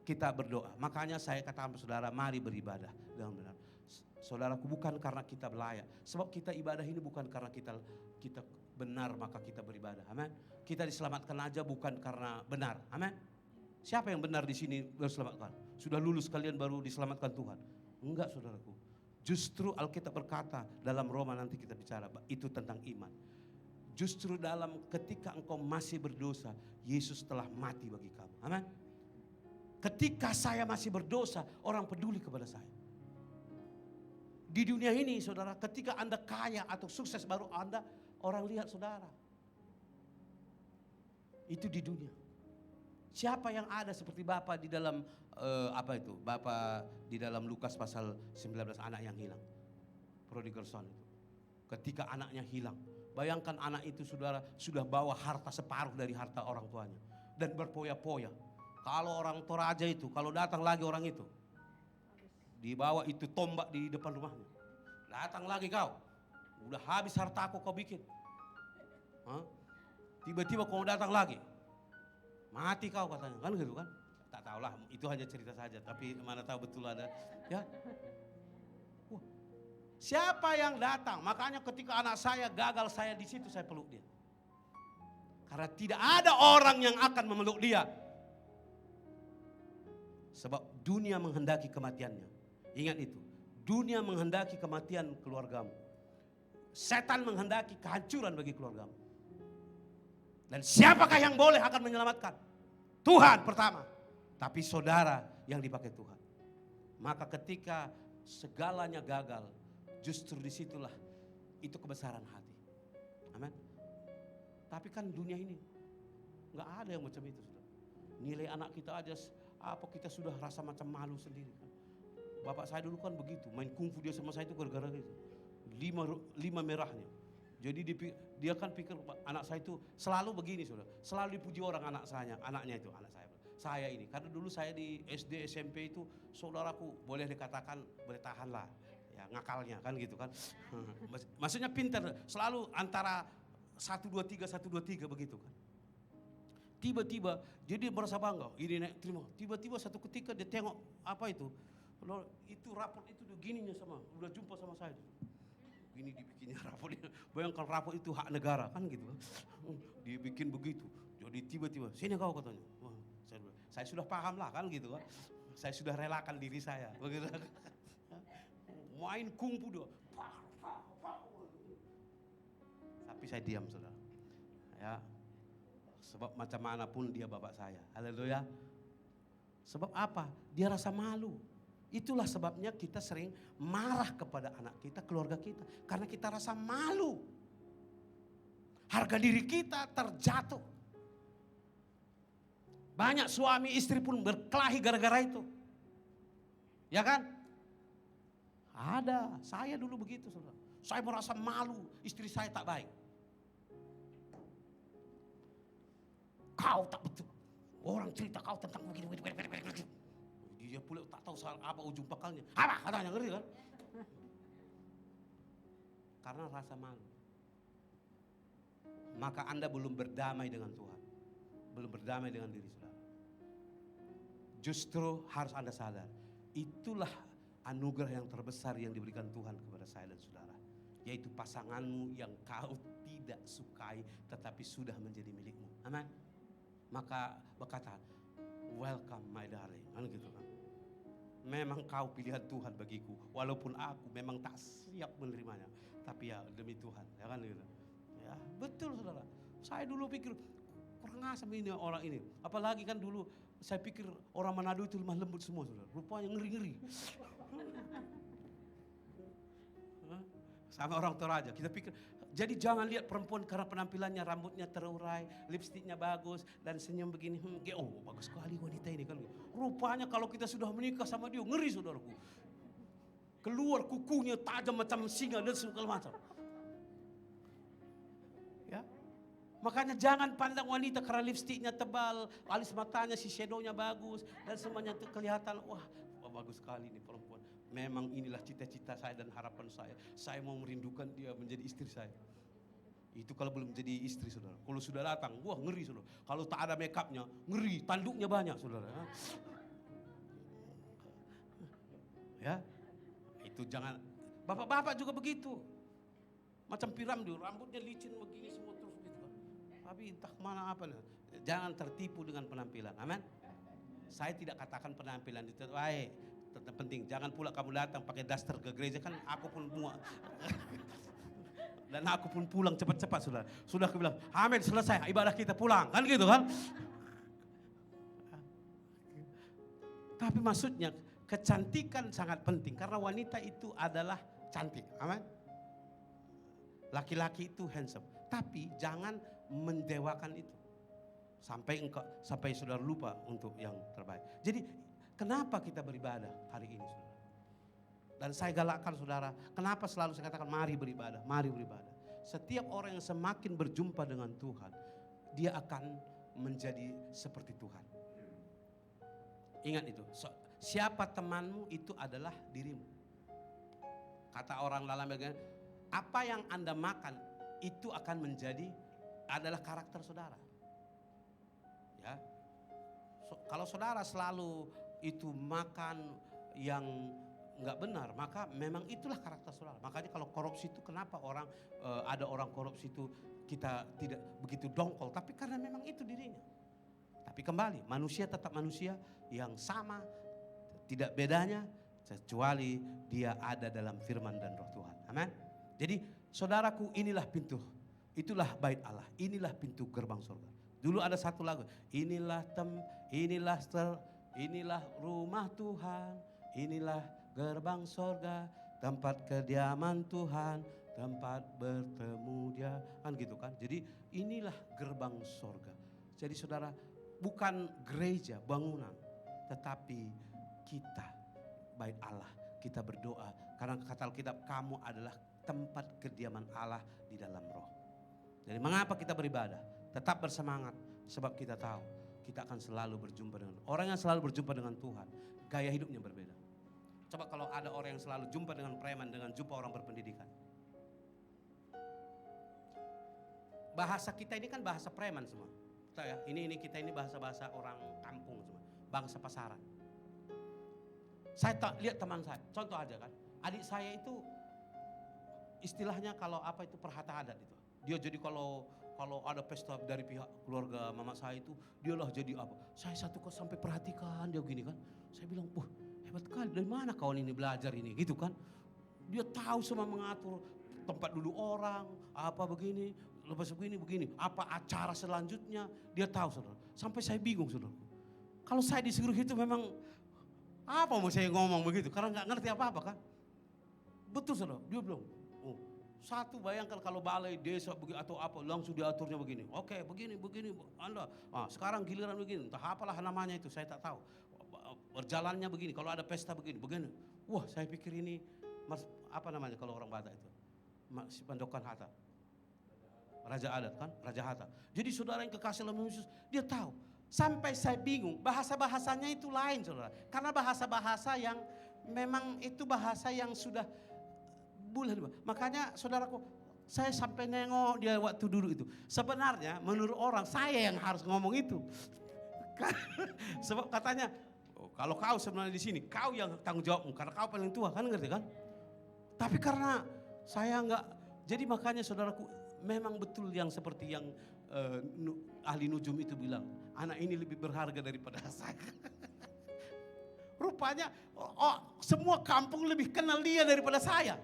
Kita berdoa. Makanya saya katakan saudara, mari beribadah dengan benar. Saudaraku, bukan karena kita layak. Sebab kita ibadah ini bukan karena kita benar maka kita beribadah. Amin. Kita diselamatkan aja bukan karena benar. Amin. Siapa yang benar di sini diselamatkan? Sudah lulus kalian baru diselamatkan Tuhan? Enggak, saudaraku. Justru Alkitab berkata dalam Roma, nanti kita bicara, itu tentang iman. Justru dalam ketika engkau masih berdosa, Yesus telah mati bagi kamu. Amin. Ketika saya masih berdosa, orang peduli kepada saya. Di dunia ini saudara, ketika Anda kaya atau sukses baru orang lihat saudara. Itu di dunia. Siapa yang ada seperti Bapak di dalam Bapak di dalam Lukas pasal 19, anak yang hilang. Prodigal son itu. Ketika anaknya hilang. Bayangkan anak itu saudara sudah bawa harta separuh dari harta orang tuanya. Dan berpoya-poya. Kalau orang Toraja itu, kalau datang lagi orang itu. Dibawa itu tombak di depan rumahnya. Datang lagi kau. Udah habis hartaku kau bikin. Tiba-tiba kau datang lagi. Mati kau katanya. Kan gitu kan. Tak tahulah, itu hanya cerita saja. Tapi mana tahu betul ada. Ya. Siapa yang datang? Makanya ketika anak saya gagal, saya di situ saya peluk dia. Karena tidak ada orang yang akan memeluk dia. Sebab dunia menghendaki kematiannya. Ingat itu. Dunia menghendaki kematian keluargamu. Setan menghendaki kehancuran bagi keluargamu. Dan siapakah yang boleh akan menyelamatkan? Tuhan pertama. Tapi saudara yang dipakai Tuhan. Maka ketika segalanya gagal, justru disitulah itu kebesaran hati. Amin. Tapi kan dunia ini nggak ada yang macam itu, saudara. Nilai anak kita aja kita sudah rasa macam malu sendiri. Bapak saya dulu kan begitu, main kungfu dia sama saya itu gara-gara itu. 5 merahnya. Jadi dia kan pikir anak saya itu selalu begini, saudara. Selalu dipuji orang anaknya itu, anak saya. Saya ini, karena dulu saya di SD SMP itu saudaraku boleh dikatakan bertahan lah. Ngakalnya kan gitu kan. Maksudnya pintar, selalu antara 1, 2, 3 begitu kan. Tiba-tiba jadi merasa bangga, ini naik terima. Tiba-tiba satu ketika dia tengok apa itu. Itu raport itu gininya udah jumpa sama saya. Gini dibikinnya raport. Bayangkan raport itu hak negara kan gitu kan. Dibikin begitu. Jadi tiba-tiba sini kau katanya. Wah, saya sudah paham lah kan gitu kan. Saya sudah relakan diri saya. Begitu. Main kungfu dia. Tapi saya diam, saudara. Ya. Sebab macam manapun dia bapak saya. Haleluya. Sebab apa? Dia rasa malu. Itulah sebabnya kita sering marah kepada anak kita, keluarga kita. Karena kita rasa malu. Harga diri kita terjatuh. Banyak suami istri pun berkelahi gara-gara itu. Ya kan? Ada, saya dulu begitu saudara. Saya merasa malu, istri saya tak baik. Kau tak betul. Orang cerita kau tentang begini. Dia pula tak tahu apa ujung pakalnya. Apa katanya, ngerti kan? Karena rasa malu. Maka Anda belum berdamai dengan Tuhan. Belum berdamai dengan diri saudara. Justru harus Anda sadar, itulah anugerah yang terbesar yang diberikan Tuhan kepada saya dan saudara. Yaitu pasanganmu yang kau tidak sukai tetapi sudah menjadi milikmu. Amin. Maka berkata, welcome my darling. Kan gitu kan. Memang kau pilihan Tuhan bagiku. Walaupun aku memang tak siap menerimanya. Tapi ya demi Tuhan. Ya kan gitu. Ya betul saudara. Saya dulu pikir kurang asam ini orang ini. Apalagi kan dulu saya pikir orang Manado itu lemah lembut semua saudara. Rupanya ngeri-ngeri. Sama orang Toraja kita pikir. Jadi jangan lihat perempuan karena penampilannya, rambutnya terurai, lipstiknya bagus dan senyum begini. Oh bagus sekali wanita ini kan. Rupanya kalau kita sudah menikah sama dia ngeri saudaraku. Keluar kukunya tajam macam singa dan segala macam. Ya. Makanya jangan pandang wanita karena lipstiknya tebal, alis matanya, si shadownya bagus dan semuanya kelihatan wah bagus sekali nih perempuan. Memang inilah cita-cita saya dan harapan saya. Saya mau merindukan dia menjadi istri saya. Itu kalau belum jadi istri saudara. Kalau sudah datang, wah ngeri saudara. Kalau tak ada make upnya, ngeri, tanduknya banyak saudara. Ya, itu jangan. Bapak-bapak juga begitu. Macam piram dia, rambutnya licin begini semua terus gitu kan. Tapi entah mana apa. Jangan tertipu dengan penampilan. Amin. Saya tidak katakan penampilan itu baik. Tetap penting, jangan pula kamu datang pakai daster ke gereja kan aku pun muak. Dan aku pun pulang cepat-cepat sudah. Sudah aku bilang, amin selesai ibadah kita pulang. Kan gitu kan. Tapi maksudnya kecantikan sangat penting. Karena wanita itu adalah cantik. Amin. Laki-laki itu handsome. Tapi jangan mendewakan itu. Sampai saudara lupa untuk yang terbaik. Jadi kenapa kita beribadah hari ini saudara? Dan saya galakkan saudara, kenapa selalu saya katakan mari beribadah, mari beribadah. Setiap orang yang semakin berjumpa dengan Tuhan, dia akan menjadi seperti Tuhan. Ingat itu, siapa temanmu itu adalah dirimu. Kata orang dalam bagian, apa yang Anda makan itu akan menjadi adalah karakter saudara. Ya, kalau saudara selalu itu makan yang nggak benar, maka memang itulah karakter saudara. Makanya kalau korupsi itu kenapa ada orang korupsi itu kita tidak begitu dongkol, tapi karena memang itu dirinya. Tapi kembali, manusia tetap manusia yang sama, tidak bedanya kecuali dia ada dalam firman dan roh Tuhan. Amin. Jadi saudaraku, inilah pintu, itulah bait Allah, inilah pintu gerbang surga. Dulu ada satu lagu, inilah rumah Tuhan, inilah gerbang sorga, tempat kediaman Tuhan, tempat bertemu dia. Kan gitu kan. Jadi inilah gerbang sorga. Jadi saudara, bukan gereja, bangunan. Tetapi kita, bait Allah, kita berdoa. Karena kata Alkitab, kamu adalah tempat kediaman Allah di dalam roh. Jadi mengapa kita beribadah? Tetap bersemangat. Sebab kita tahu kita akan selalu berjumpa dengan orang yang selalu berjumpa dengan Tuhan. Gaya hidupnya berbeda. Coba kalau ada orang yang selalu jumpa dengan preman dengan jumpa orang berpendidikan. Bahasa kita ini kan bahasa preman semua. Tahu ya? Ini kita ini bahasa-bahasa orang kampung semua. Bangsa pasaran. Saya lihat teman saya, contoh aja kan. Adik saya itu istilahnya kalau apa itu perhata adat itu. Dia jadi kalau ada pesta dari pihak keluarga mama saya itu, dialah jadi apa. Saya satu kali sampai perhatikan dia begini kan. Saya bilang, wah hebat kali, dari mana kawan ini belajar ini gitu kan. Dia tahu semua mengatur tempat duduk orang, apa begini, lepas begini, apa acara selanjutnya, dia tahu saudara. Sampai saya bingung saudara. Kalau saya disuruh itu memang, apa mau saya ngomong begitu, karena gak ngerti apa-apa kan. Betul saudara, dia bilang, oh satu bayangkan kalau balai desa atau apa langsung diaturnya begini. Oke, begini, Anda. Sekarang giliran begini, entah apalah namanya itu, saya tak tahu. Berjalannya begini, kalau ada pesta begini. Wah, saya pikir ini apa namanya kalau orang Batak itu? Si Pandokan Hatta. Raja adat kan, Raja Hatta. Jadi saudara yang kekasih dalam Yesus, dia tahu. Sampai saya bingung, bahasa-bahasanya itu lain saudara. Karena bahasa-bahasa yang memang itu bahasa yang sudah bulan. Makanya saudaraku, saya sampai nengok dia waktu duduk itu. Sebenarnya menurut orang saya yang harus ngomong itu. Sebab katanya, oh, kalau kau sebenarnya di sini, kau yang tanggung jawabmu karena kau paling tua, kan ngerti kan? Tapi karena saya enggak, jadi makanya saudaraku, memang betul yang seperti yang ahli nujum itu bilang, anak ini lebih berharga daripada saya. Rupanya semua kampung lebih kenal dia daripada saya.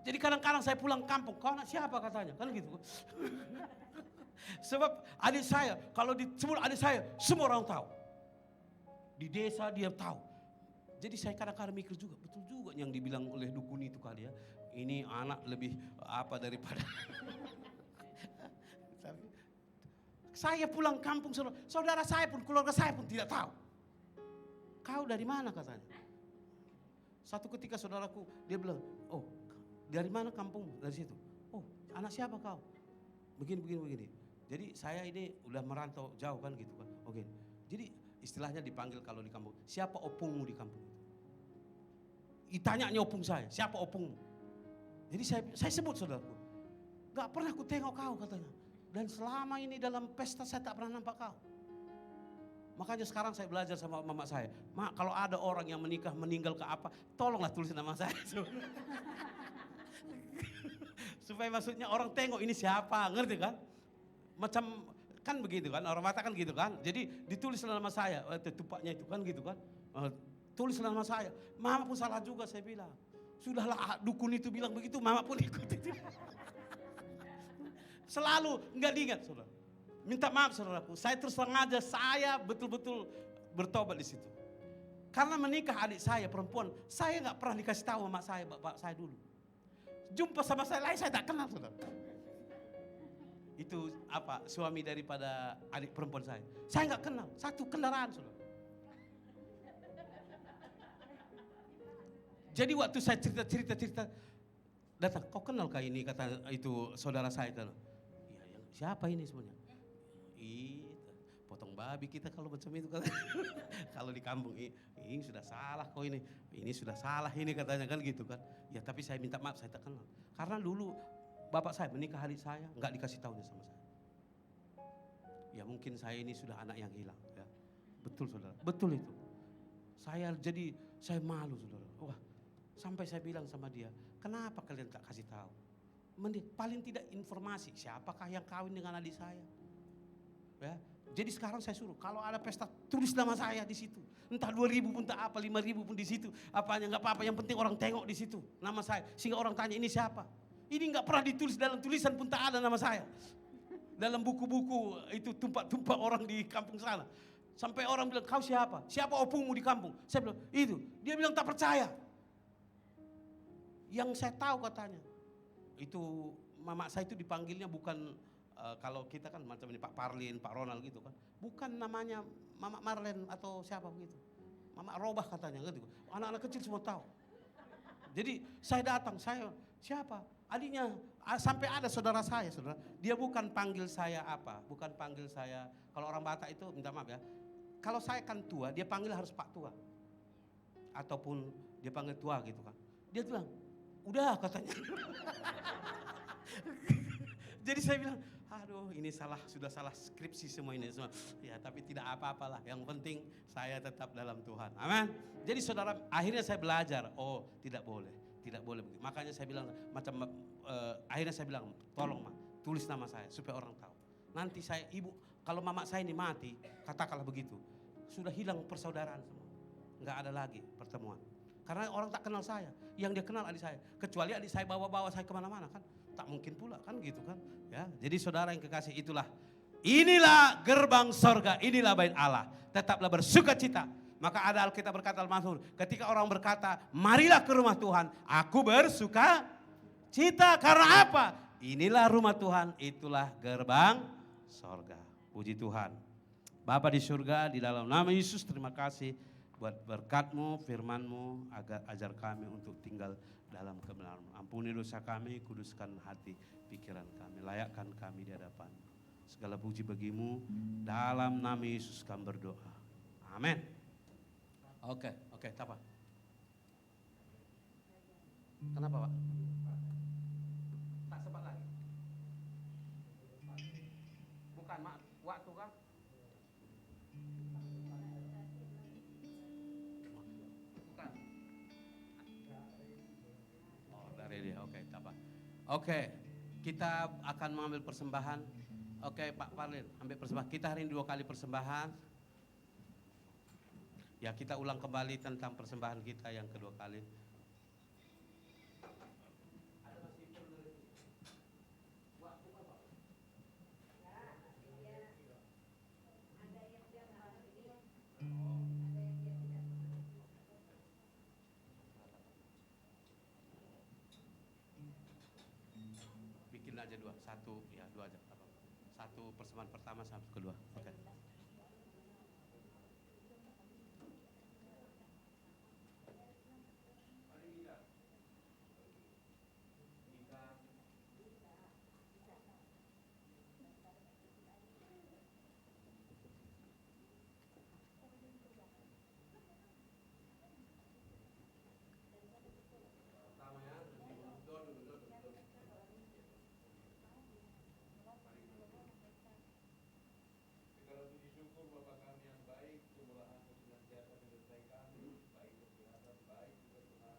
Jadi kadang-kadang saya pulang kampung, kau anak siapa katanya, kan gitu. Sebab adik saya, kalau disebut adik saya, semua orang tahu. Di desa dia tahu. Jadi saya kadang-kadang mikir juga, betul juga yang dibilang oleh dukun itu kali ya. Ini anak lebih apa daripada. Saya pulang kampung, saudara saya pun, keluarga saya pun tidak tahu. Kau dari mana katanya. Satu ketika saudaraku, dia bilang, oh dari mana kampungmu? Dari situ. Oh anak siapa kau? Begini. Jadi saya ini udah merantau jauh kan gitu kan. Oke. Jadi istilahnya dipanggil kalau di kampung, siapa opungmu di kampung itu? Ditanyanya opung saya, siapa opungmu? Jadi saya sebut saudaraku, gak pernah aku tengok kau katanya. Dan selama ini dalam pesta saya tak pernah nampak kau. Makanya sekarang saya belajar sama mama saya, Mak, kalau ada orang yang menikah meninggal ke apa, tolonglah tulis nama saya. Supaya maksudnya orang tengok ini siapa, ngerti kan? Macam kan begitu kan, orang mata kan gitu kan. Jadi ditulis nama saya, tupaknya itu kan gitu kan. Tulis nama saya. Mama pun salah juga saya bilang. Sudahlah dukun itu bilang begitu, mama pun ikut itu. Selalu enggak diingat saudara. Minta maaf saudaraku, saya terus terang aja saya betul-betul bertobat di situ. Karena menikah adik saya perempuan, saya enggak pernah dikasih tahu sama saya, bapak saya dulu. Jumpa sama saya lain saya tak kenal saudara. Itu apa suami daripada adik perempuan saya. Saya enggak kenal, satu kendaraan saudara. Jadi waktu saya cerita datang, kau kenal kah ini kata itu saudara saya kan? Iya, siapa ini sebenarnya? Potong babi kita kalau macam itu kan. Kalau di kampung ini sudah salah kau ini sudah salah ini katanya kan gitu kan. Ya tapi saya minta maaf saya tak kenal. Karena dulu bapak saya menikah adik saya enggak dikasih tahunya sama saya. Ya mungkin saya ini sudah anak yang hilang ya. Betul saudara, betul itu. Saya malu saudara. Wah, sampai saya bilang sama dia, kenapa kalian tak kasih tahu? Paling tidak informasi, siapakah yang kawin dengan adik saya? Ya, jadi sekarang saya suruh, kalau ada pesta tulis nama saya di situ. Entah 2.000 pun tak apa, 5.000 pun di situ. Apanya nggak apa-apa, yang penting orang tengok di situ nama saya, sehingga orang tanya ini siapa. Ini nggak pernah ditulis dalam tulisan pun tak ada nama saya. Dalam buku-buku itu tumpah-tumpah orang di kampung sana. Sampai orang bilang, kau siapa? Siapa opungmu di kampung? Saya bilang, itu. Dia bilang tak percaya. Yang saya tahu katanya, itu mama saya itu dipanggilnya bukan kalau kita kan macam ini Pak Parlin, Pak Ronald gitu kan. Bukan namanya Mama Marlen atau siapa begitu. Mama Robah katanya gitu. Anak-anak kecil semua tahu. Jadi saya datang, saya siapa? Adiknya, sampai ada saudara saya, saudara. Dia bukan panggil saya apa, bukan panggil saya, kalau orang Batak itu minta maaf ya. Kalau saya kan tua, dia panggil harus Pak Tua. Ataupun dia panggil tua gitu kan. Dia bilang, udah katanya. Jadi saya bilang, aduh ini sudah salah skripsi semua ini semua. Ya tapi tidak apa-apalah, yang penting saya tetap dalam Tuhan. Amin. Jadi saudara, akhirnya saya belajar, oh tidak boleh begitu. Makanya saya bilang akhirnya saya bilang, tolong Ma, tulis nama saya supaya orang tahu. Nanti kalau mama saya ini mati, katakanlah begitu, sudah hilang persaudaraan semua. Enggak ada lagi pertemuan. Karena orang tak kenal saya, yang dia kenal adik saya. Kecuali adik saya bawa saya kemana-mana kan, tak mungkin pula kan gitu kan. Ya, jadi saudara yang kekasih inilah gerbang sorga, inilah bait Allah. Tetaplah bersuka cita. Maka ada Alkitab berkata Al-Mazmur, ketika orang berkata, marilah ke rumah Tuhan, aku bersuka cita. Karena apa? Inilah rumah Tuhan, itulah gerbang sorga. Puji Tuhan. Bapa di surga, di dalam nama Yesus terima kasih buat berkat-Mu, firman-Mu, ajar kami untuk tinggal dalam kebenaran-Mu. Ampuni dosa kami, kuduskan hati, pikiran kami, layakkan kami di hadapan. Segala puji bagi-Mu, dalam nama Yesus kami berdoa. Amin. Oke, apa? Kenapa Pak? Tak sempat lagi. Bukan mak, waktu kah? Bukan. Oh dari dia, oke, tak apa. Oke, kita akan mengambil persembahan. Oke Pak Parlin, ambil persembahan. Kita hari ini 2 kali persembahan. Ya kita ulang kembali tentang persembahan kita yang kedua kali. Bikin aja 2, 1 ya 2 aja. Apa? 1 persembahan pertama sampai kedua. Oke. Segala puji syukur Bapa kami yang baik, kemurahan-Mu senantiasa menyertai kami, baik kesehatan, baik juga Tuhan,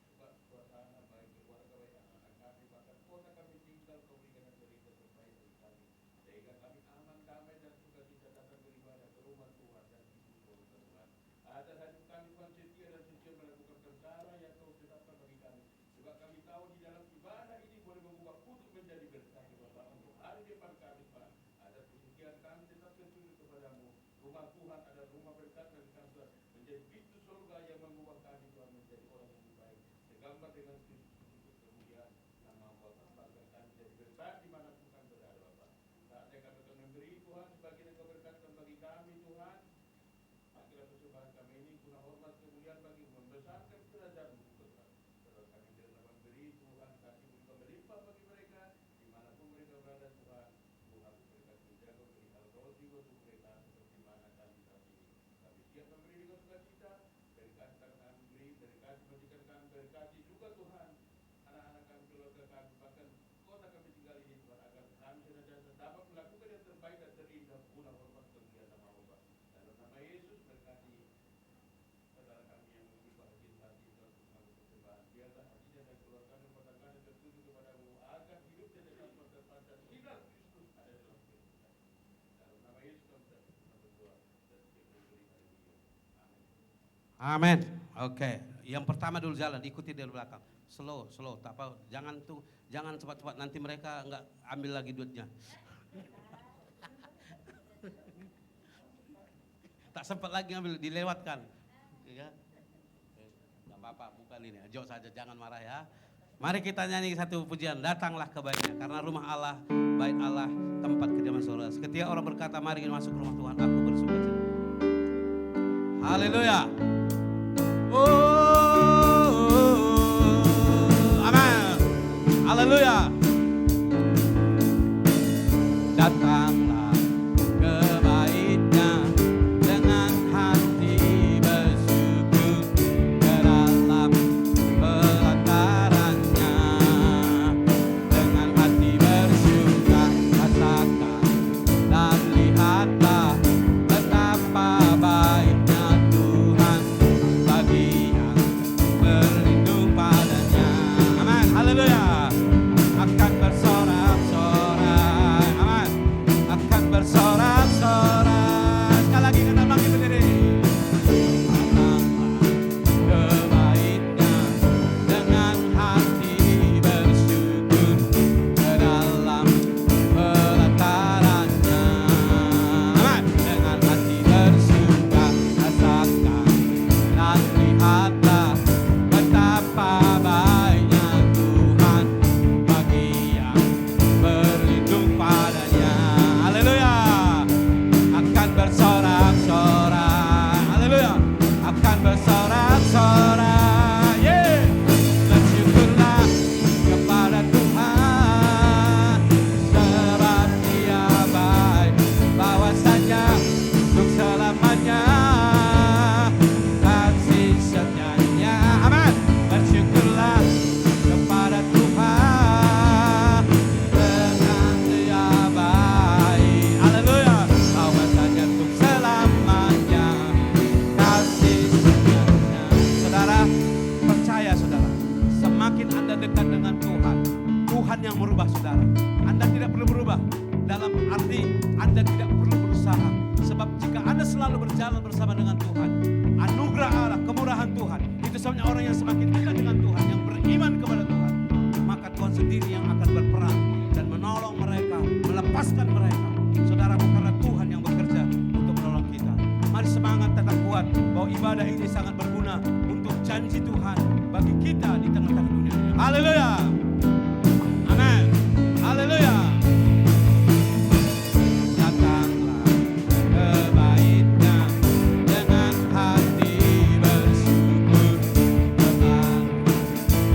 juga suasana, baik keluarga, baik anak-anak kami, bahkan kota kami tinggal, Kau berikan yang berita terbaik bagi kami, sehingga kami aman, damai dan sukacita datang beribadah ke rumah Tuhan dan di surga Tuhan. Atas hidup kami Tuhan setia dan setia melakukan perkara yang Kau tetapkan bagi kami. Sebab kami tahu di dalam ibadah ini boleh mengubah kutuk menjadi berkah Bapa untuk hari depan kami Tuhan. Atas kesetiaan kami tetap tertuju kepadamu. Rumah Tuhan adalah rumah berkat dan kami Tuhan menjadi pintu surga yang mengubah kami Tuhan menjadi orang yang lebih baik. Segambar dengan Kristus untuk kemuliaan nama Bapa. Bahkan kami jadi berkat dimanapun kami berada Bapa. Saatnya kami akan memberi Tuhan sebagian yang Kau berkatkan bagi kami Tuhan. Pakilah persembahan kami ini guna hormat kemuliaan bagi membesarkan derajat-Mu Tuhan. Terus kami dalam memberi Tuhan kasih juga melimpah bagi mereka dimanapun mereka berada Tuhan. Tuhan mereka menjaga beri hal jiwa untuk mereka seperti mana kami saat ini. Kami siap memberi dengan sukacita. Berkati kami beri, berkati majikan kami, berkati juga Tuhan anak-anak kami, keluarga kami, bahkan kota kami tinggal ini Tuhan, agar kami senantiasa dapat melakukan yang terbaik dan terindah guna hormat kemuliaan nama Bapa. Dalam nama Yesus berkati saudara kami yang memiliki bahagia hati Tuhan untuk mengambil persembahan. Biarlah hatinya dan keluarganya rumah tangganya tertuju kepadamu agar hidupnya dapat terpancar sinar Kristus ada dalam kehidupan. Dalam nama Yesus kami berdoa dan kita beri haleluya. Amin. Amin. Oke, yang pertama dulu jalan, ikuti dari belakang. Slow, tak apa. Jangan cepat-cepat, nanti mereka nggak ambil lagi duitnya. Tak sempat lagi ambil, dilewatkan. Ya. Nggak apa-apa, bukan ini. Jauh saja, jangan marah ya. Mari kita nyanyi satu pujian, datanglah kebaikannya. Karena rumah Allah, bait Allah, tempat kediaman surga. Ketika orang berkata, mari kita masuk ke rumah Tuhan, aku bersuka cita. Haleluya. Amin. Haleluya. Datanglah kebaikannya dengan hati bersyukur ke dalam pelatarannya. Dengan hati bersyukur rasakan dan lihatlah betapa baiknya Tuhan bagi yang berlindung padanya. Amin. Haleluya. Aku merubah saudara. Anda tidak perlu berubah. Dalam arti Anda tidak perlu berusaha. Sebab jika Anda selalu berjalan bersama dengan Tuhan, anugerah Allah, kemurahan Tuhan, itu sebabnya orang yang semakin dekat dengan Tuhan, yang beriman kepada Tuhan, maka Tuhan sendiri yang akan berperan dan menolong mereka, melepaskan mereka. Saudara, karena Tuhan yang bekerja untuk menolong kita. Mari semangat, tetap kuat bahwa ibadah ini sangat berguna untuk janji Tuhan bagi kita di tengah-tengah dunia ini. Haleluya. Amin. Haleluya. Datanglah ke bait-Nya dengan hati bersyukur, teman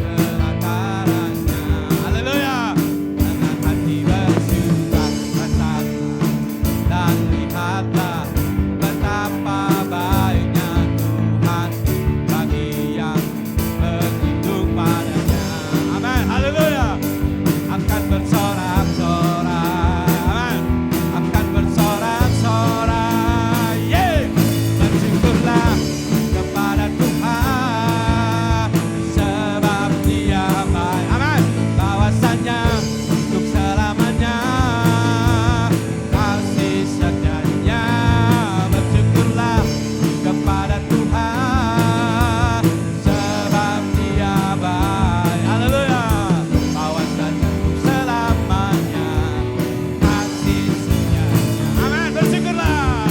kelakarannya. Haleluya. Dengan hati bersyukur, rasakan dan lihatlah betapa baiknya Tuhan bagi yang berhidup padanya. Amin. Haleluya. Akan bersorak-sorak. Amin. Akan bersorak-sorak. Yeay. Bersyukurlah kepada Tuhan sebab Dia baik. Amin. Bahwasanya untuk selamanya kasih setianya. Bersyukurlah kepada Tuhan sebab Dia baik. Haleluya. Bahwasanya untuk selamanya kasih setianya. Amin. Bersyukurlah.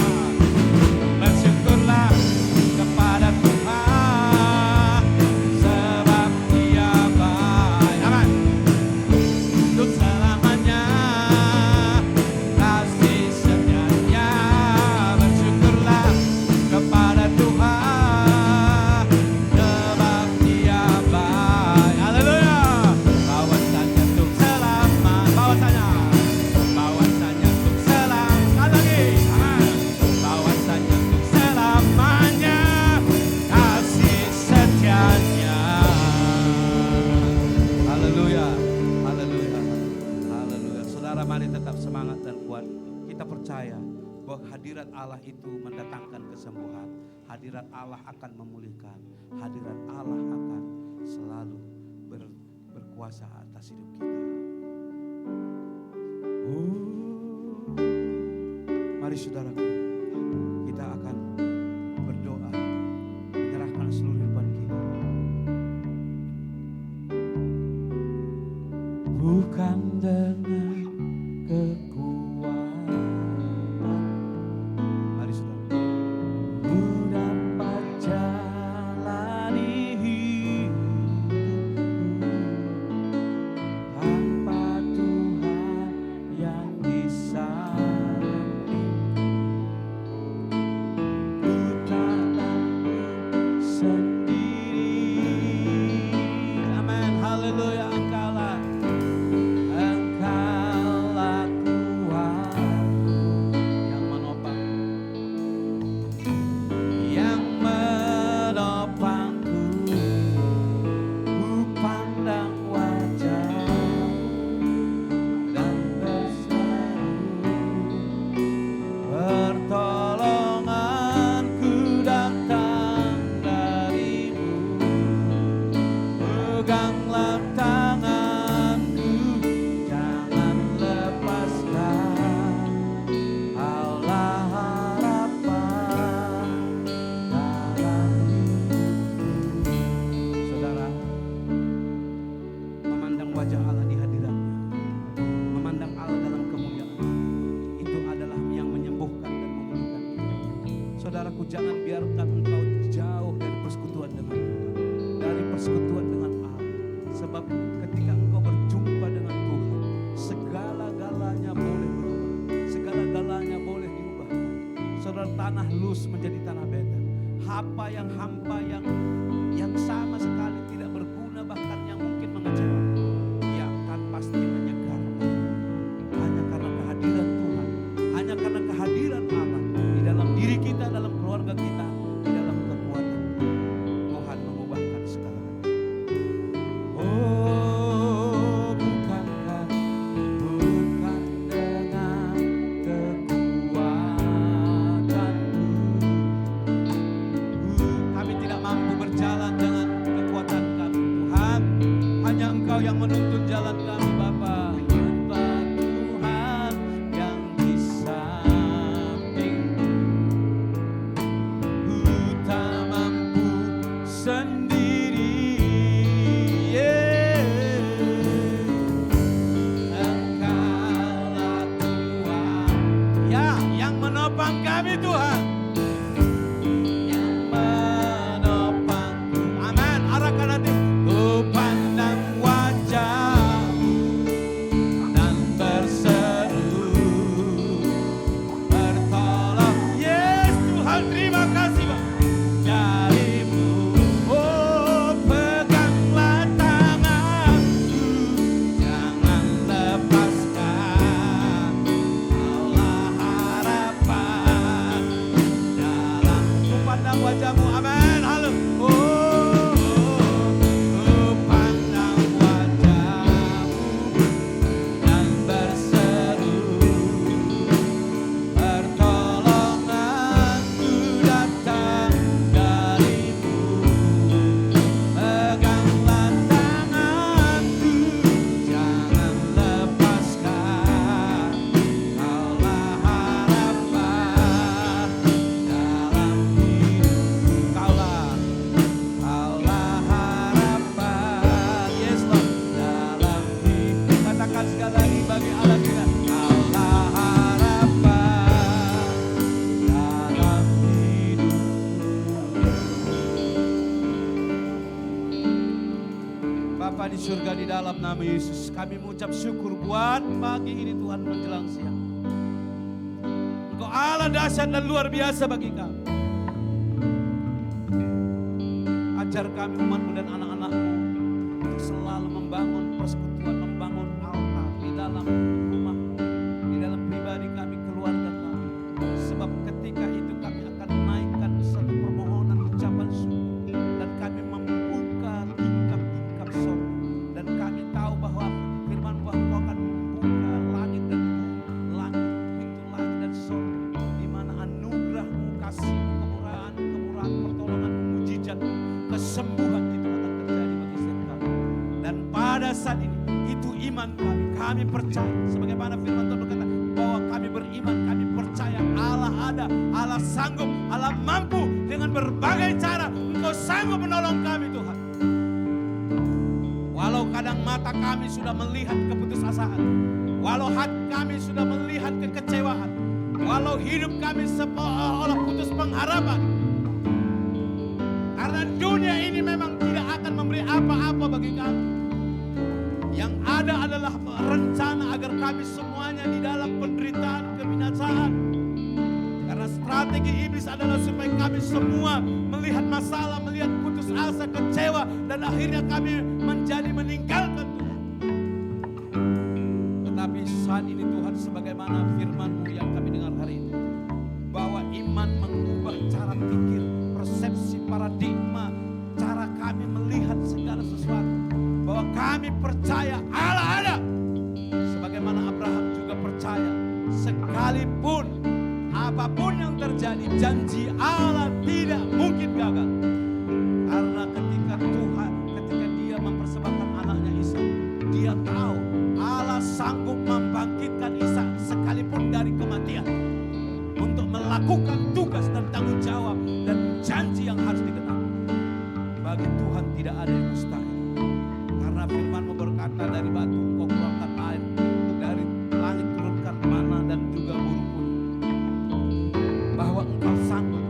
Bersyukurlah kepada Tuhan sebab Dia baik. Amin. Untuk selamanya kasih setianya. Bersyukurlah kepada Tuhan sebab Dia baik. Haleluya. Bahwasanya untuk bahwasanya untuk sekali lagi. Amin. Bahwasanya untuk selamanya kasih setianya. Haleluya. Haleluya. Haleluya. Saudara, mari tetap semangat dan kuat. Kita percaya bahwa hadirat Allah itu mendatangkan kesembuhan. Hadirat Allah akan memulihkan. Hadirat Allah akan selalu berkuasa atas hidup kita. Mari saudaraku, kita akan berdoa, menyerahkan seluruh kehidupan kita. Bukan dengan kekuatan. Mari saudara. Ku dapat jalani hidupku tanpa Tuhan yang di sampingku. Ku tak mampu sendiri. Amin. Haleluya. Engkaulah kuatku yang menopangku. Ku pandang wajah-Mu dan berseru, pertolonganku datang dari-Mu. Peganglah tanganku, jangan lepaskan. Kaulah harapan dalam hidupku. Saudara, memandang wajah Allah di hadirat-Nya, memandang Allah dalam kemuliaan, itu adalah yang menyembuhkan dan memulihkan kita. Saudaraku, jangan biarkan engkau jauh dari persekutuan dengan Tuhan, dari persekutuan dengan Allah. Sebab ketika engkau berjumpa dengan Tuhan, segala-galanya boleh berubah, segala-galanya boleh diubahkan. Saudara, tanah lus menjadi tanah beta. Hampa yang sama sekali tidak berguna, bahkan yang mungkin mengecewakan, Ia akan pasti menyegarkan. Hanya karena kehadiran Tuhan, hanya karena kehadiran Allah di dalam diri kita, dalam keluarga kita, di dalam kekuatan Tuhan mengubahkan segalanya. Oh, bukankah bukan dengan kekuatanku, Bapa di surga, di dalam nama Yesus, kami mengucap syukur buat pagi ini Tuhan menjelang siang. Engkau Allah dahsyat dan luar biasa bagi kami. Ajar kami umat-Mu dan anak-anak-Mu untuk selalu membangun persekutuan, membangun altar di dalam rumah-Mu, di dalam pribadi kami, keluarga kami. Sebab ketika itu kami akan menaikkan satu permohonan ucapan syukur dan kami membuka tingkap-tingkap surga. Dan kami tahu bahwa firman bahwa Engkau akan membuka langit dan langit, pintu langit dan surga, di mana anugerah-Mu, kasih-Mu, kemurahan, pertolongan-Mu, mujizat-Mu, kesembuhan itu akan terjadi bagi setiap kami. Dan pada saat ini itu iman kami. Kami percaya sebagaimana firman Tuhan berkata bahwa kami beriman, kami percaya Allah ada, Allah sanggup, Allah mampu dengan berbagai cara. Engkau sanggup menolong kami Tuhan. Walau kadang mata kami sudah melihat keputusasaan, walau hati kami sudah melihat kekecewaan, walau hidup kami seolah putus pengharapan. Karena dunia ini memang tidak akan memberi apa-apa bagi kami. Yang ada adalah rencana agar kami semuanya di dalam penderitaan, kebinasaan. Karena strategi iblis adalah supaya kami semua melihat masalah, melihat putus asa, kecewa, dan akhirnya kami menjadi meninggalkan Tuhan. Tetapi saat ini Tuhan, sebagaimana firman-Mu yang kami dengar hari ini, bahwa iman mengubah cara pikir, persepsi, paradigma, cara kami melihat segala sesuatu. Bahwa kami percaya Allah ada. Sebagaimana Abraham juga percaya, sekalipun apapun yang terjadi, janji Allah tidak mungkin gagal. Karena ketika dia mempersembahkan anaknya Ishak, dia tahu Allah sanggup membangkitkan Ishak sekalipun dari kematian untuk melakukan tugas dan tanggung jawab dan janji yang harus digenapi. Bagi Tuhan tidak ada yang mustahil. Karena firman-Mu berkata, dari batu Engkau keluarkan air, dari langit turunkan mana dan juga burung puyuh. Bahwa Engkau sanggup.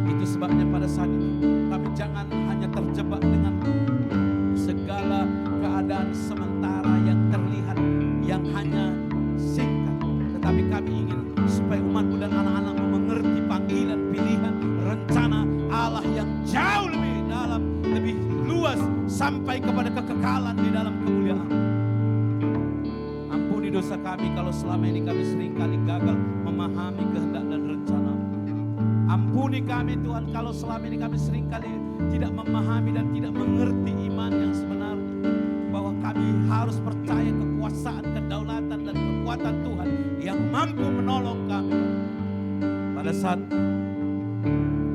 Itu sebabnya pada saat ini kami jangan hanya terjebak dengan segala keadaan sementara yang terlihat, yang hanya singkat. Tetapi kami ingin supaya umat-Mu dan anak-anak-Mu mengerti panggilan, pilihan, rencana Allah yang jauh lebih dalam, lebih luas, sampai kepada kekekalan di dalam kemuliaan. Ampuni dosa kami kalau selama ini kami seringkali gagal memahami kehendak dan rencana. Ampuni kami Tuhan kalau selama ini kami seringkali tidak memahami dan tidak mengerti iman yang sebenarnya. Bahwa kami harus percaya kekuasaan, kedaulatan dan kekuatan Tuhan yang mampu menolong kami. Pada saat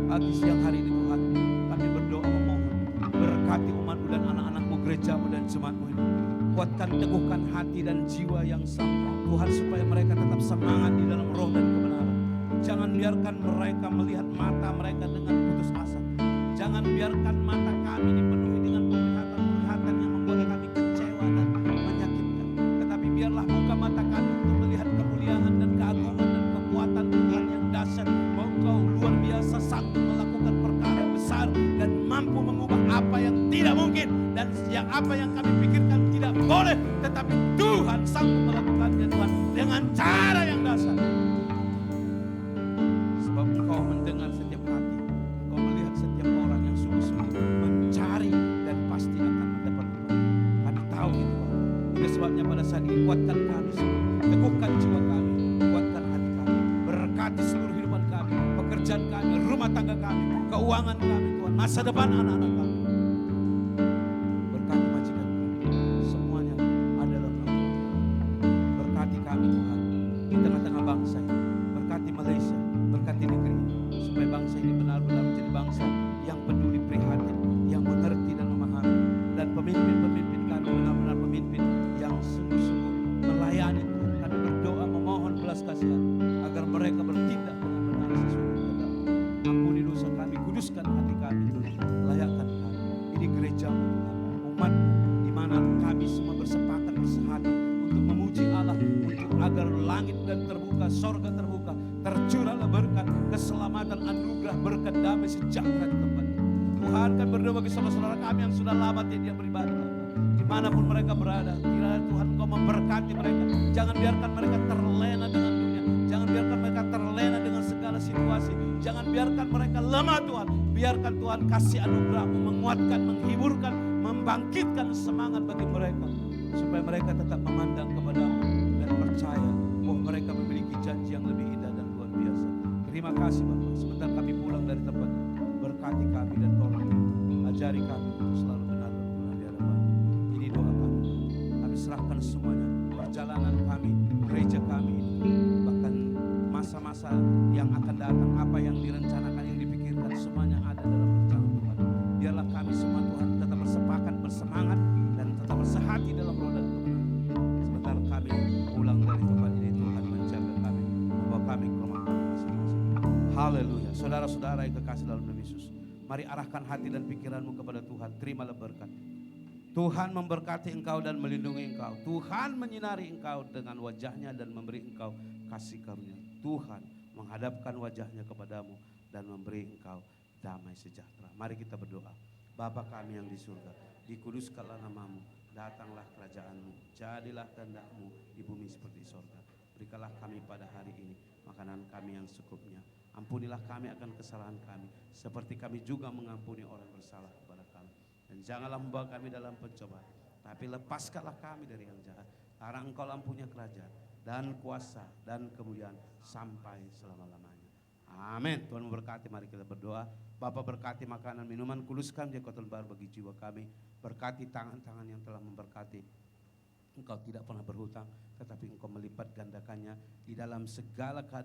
pagi siang hari ini Tuhan, kami berdoa memohon, berkati umat-Mu dan anak-anak-Mu, gereja-Mu dan jemaat-Mu ini. Kuatkan, teguhkan hati dan jiwa yang sama Tuhan, supaya mereka tetap semangat di dalam roh dan kebenaran. Jangan biarkan mereka melihat mata mereka dengan putus asa. Jangan biarkan mata kami dipenuhi dengan penglihatan-penglihatan yang membuat kami kecewa dan menyakitkan. Tetapi biarlah buka mata kami untuk melihat kemuliaan dan keagungan dan kekuatan Tuhan yang dahsyat. Bahwa Engkau luar biasa, sanggup melakukan perkara yang besar dan mampu mengubah apa yang tidak mungkin. Dan yang apa yang kami pikirkan tidak boleh, tetapi Tuhan sanggup melakukannya Tuhan dengan cara yang dahsyat. Sebab Engkau mendengar setiap hati, Engkau melihat setiap orang yang sungguh-sungguh mencari dan pasti akan mendapatkan. Kami tahu itu Tuhan. Itu sebabnya pada saat ini kuatkan kami semua, teguhkan jiwa kami, kuatkan hati kami, berkati seluruh kehidupan kami, pekerjaan kami, rumah tangga kami, keuangan kami Tuhan, masa depan anak-anak kami. Berkati majikan kami, semuanya adalah Tuhan. Berkati kami Tuhan di tengah-tengah bangsa ini, berkati Malaysia, berkati negeri ini, supaya bangsa ini benar-benar menjadi bangsa yang peduli, prihatin, yang mengerti dan memahami. Dan pemimpin-pemimpin kami benar-benar pemimpin yang sungguh-sungguh melayani Tuhan. Kami berdoa memohon belas kasihan agar mereka bertindak dengan benar sesuai kehendak. Ampuni dosa kami, kuduskan hati kami Tuhan, layakkan kami. Ini gereja-Mu Tuhan, umat-Mu, di mana kami semua bersepakat bersehati untuk memuji Allah, untuk agar langit dan terbuka, sorga terbuka, tercurahlah berkat, keselamatan, anugerah, berkat, damai, sejahtera di tempat ini. Tuhan, kami berdoa bagi saudara-saudara kami yang sudah lama tidak beribadah, Bapa. Dimanapun mereka berada, kiranya Tuhan Engkau memberkati mereka. Jangan biarkan mereka terlena dengan dunia. Jangan biarkan mereka terlena dengan segala situasi. Jangan biarkan mereka lemah, Tuhan. Biarkan Tuhan kasih anugerah-Mu menguatkan, menghiburkan, membangkitkan semangat bagi mereka. Supaya mereka tetap memandang kepada-Mu dan percaya bahwa mereka memiliki janji yang lebih indah dan luar biasa. Terima kasih Bapak. Sebentar kami pulang dari tempat ini, berkati kami dan tolong kami. Ajari kami untuk selalu benar dan benar di hadapan. Ini doa kami. Kami serahkan semuanya, perjalanan kami, gereja kami ini, bahkan masa-masa yang akan datang, apa yang direncanakan, yang dipikirkan, semuanya ada dalam rencana Tuhan. Biarlah kami semua Tuhan tetap bersepakat, bersemangat, dan tetap bersehati dalam roh dan kebenaran. Sebentar kami pulang dari tempat ini, Tuhan menjaga kami, membawa kami ke rumah kami masing-masing. Haleluya. Saudara-saudara yang kekasih dalam nama Yesus, mari arahkan hati dan pikiranmu kepada Tuhan. Terimalah berkat. Tuhan memberkati engkau dan melindungi engkau. Tuhan menyinari engkau dengan wajahnya dan memberi engkau kasih karunia. Tuhan menghadapkan wajahnya kepadamu dan memberi engkau damai sejahtera. Mari kita berdoa. Bapa kami yang di surga, dikuduskanlah namamu, datanglah kerajaanmu, jadilah kehendak-Mu di bumi seperti di surga. Berikanlah kami pada hari ini makanan kami yang secukupnya. Ampunilah kami akan kesalahan kami, seperti kami juga mengampuni orang bersalah kepada kami. Dan janganlah membawa kami dalam pencobaan, tapi lepaskanlah kami dari yang jahat. Karena Engkau lampunya kerajaan dan kuasa dan kemuliaan sampai selama-lamanya. Amin. Tuhan memberkati. Mari kita berdoa. Bapa, berkati makanan, minuman, kuduskan dia kotor baru bagi jiwa kami. Berkati tangan-tangan yang telah memberkati. Engkau tidak pernah berhutang, tetapi Engkau melipat gandakannya di dalam segala keadaan.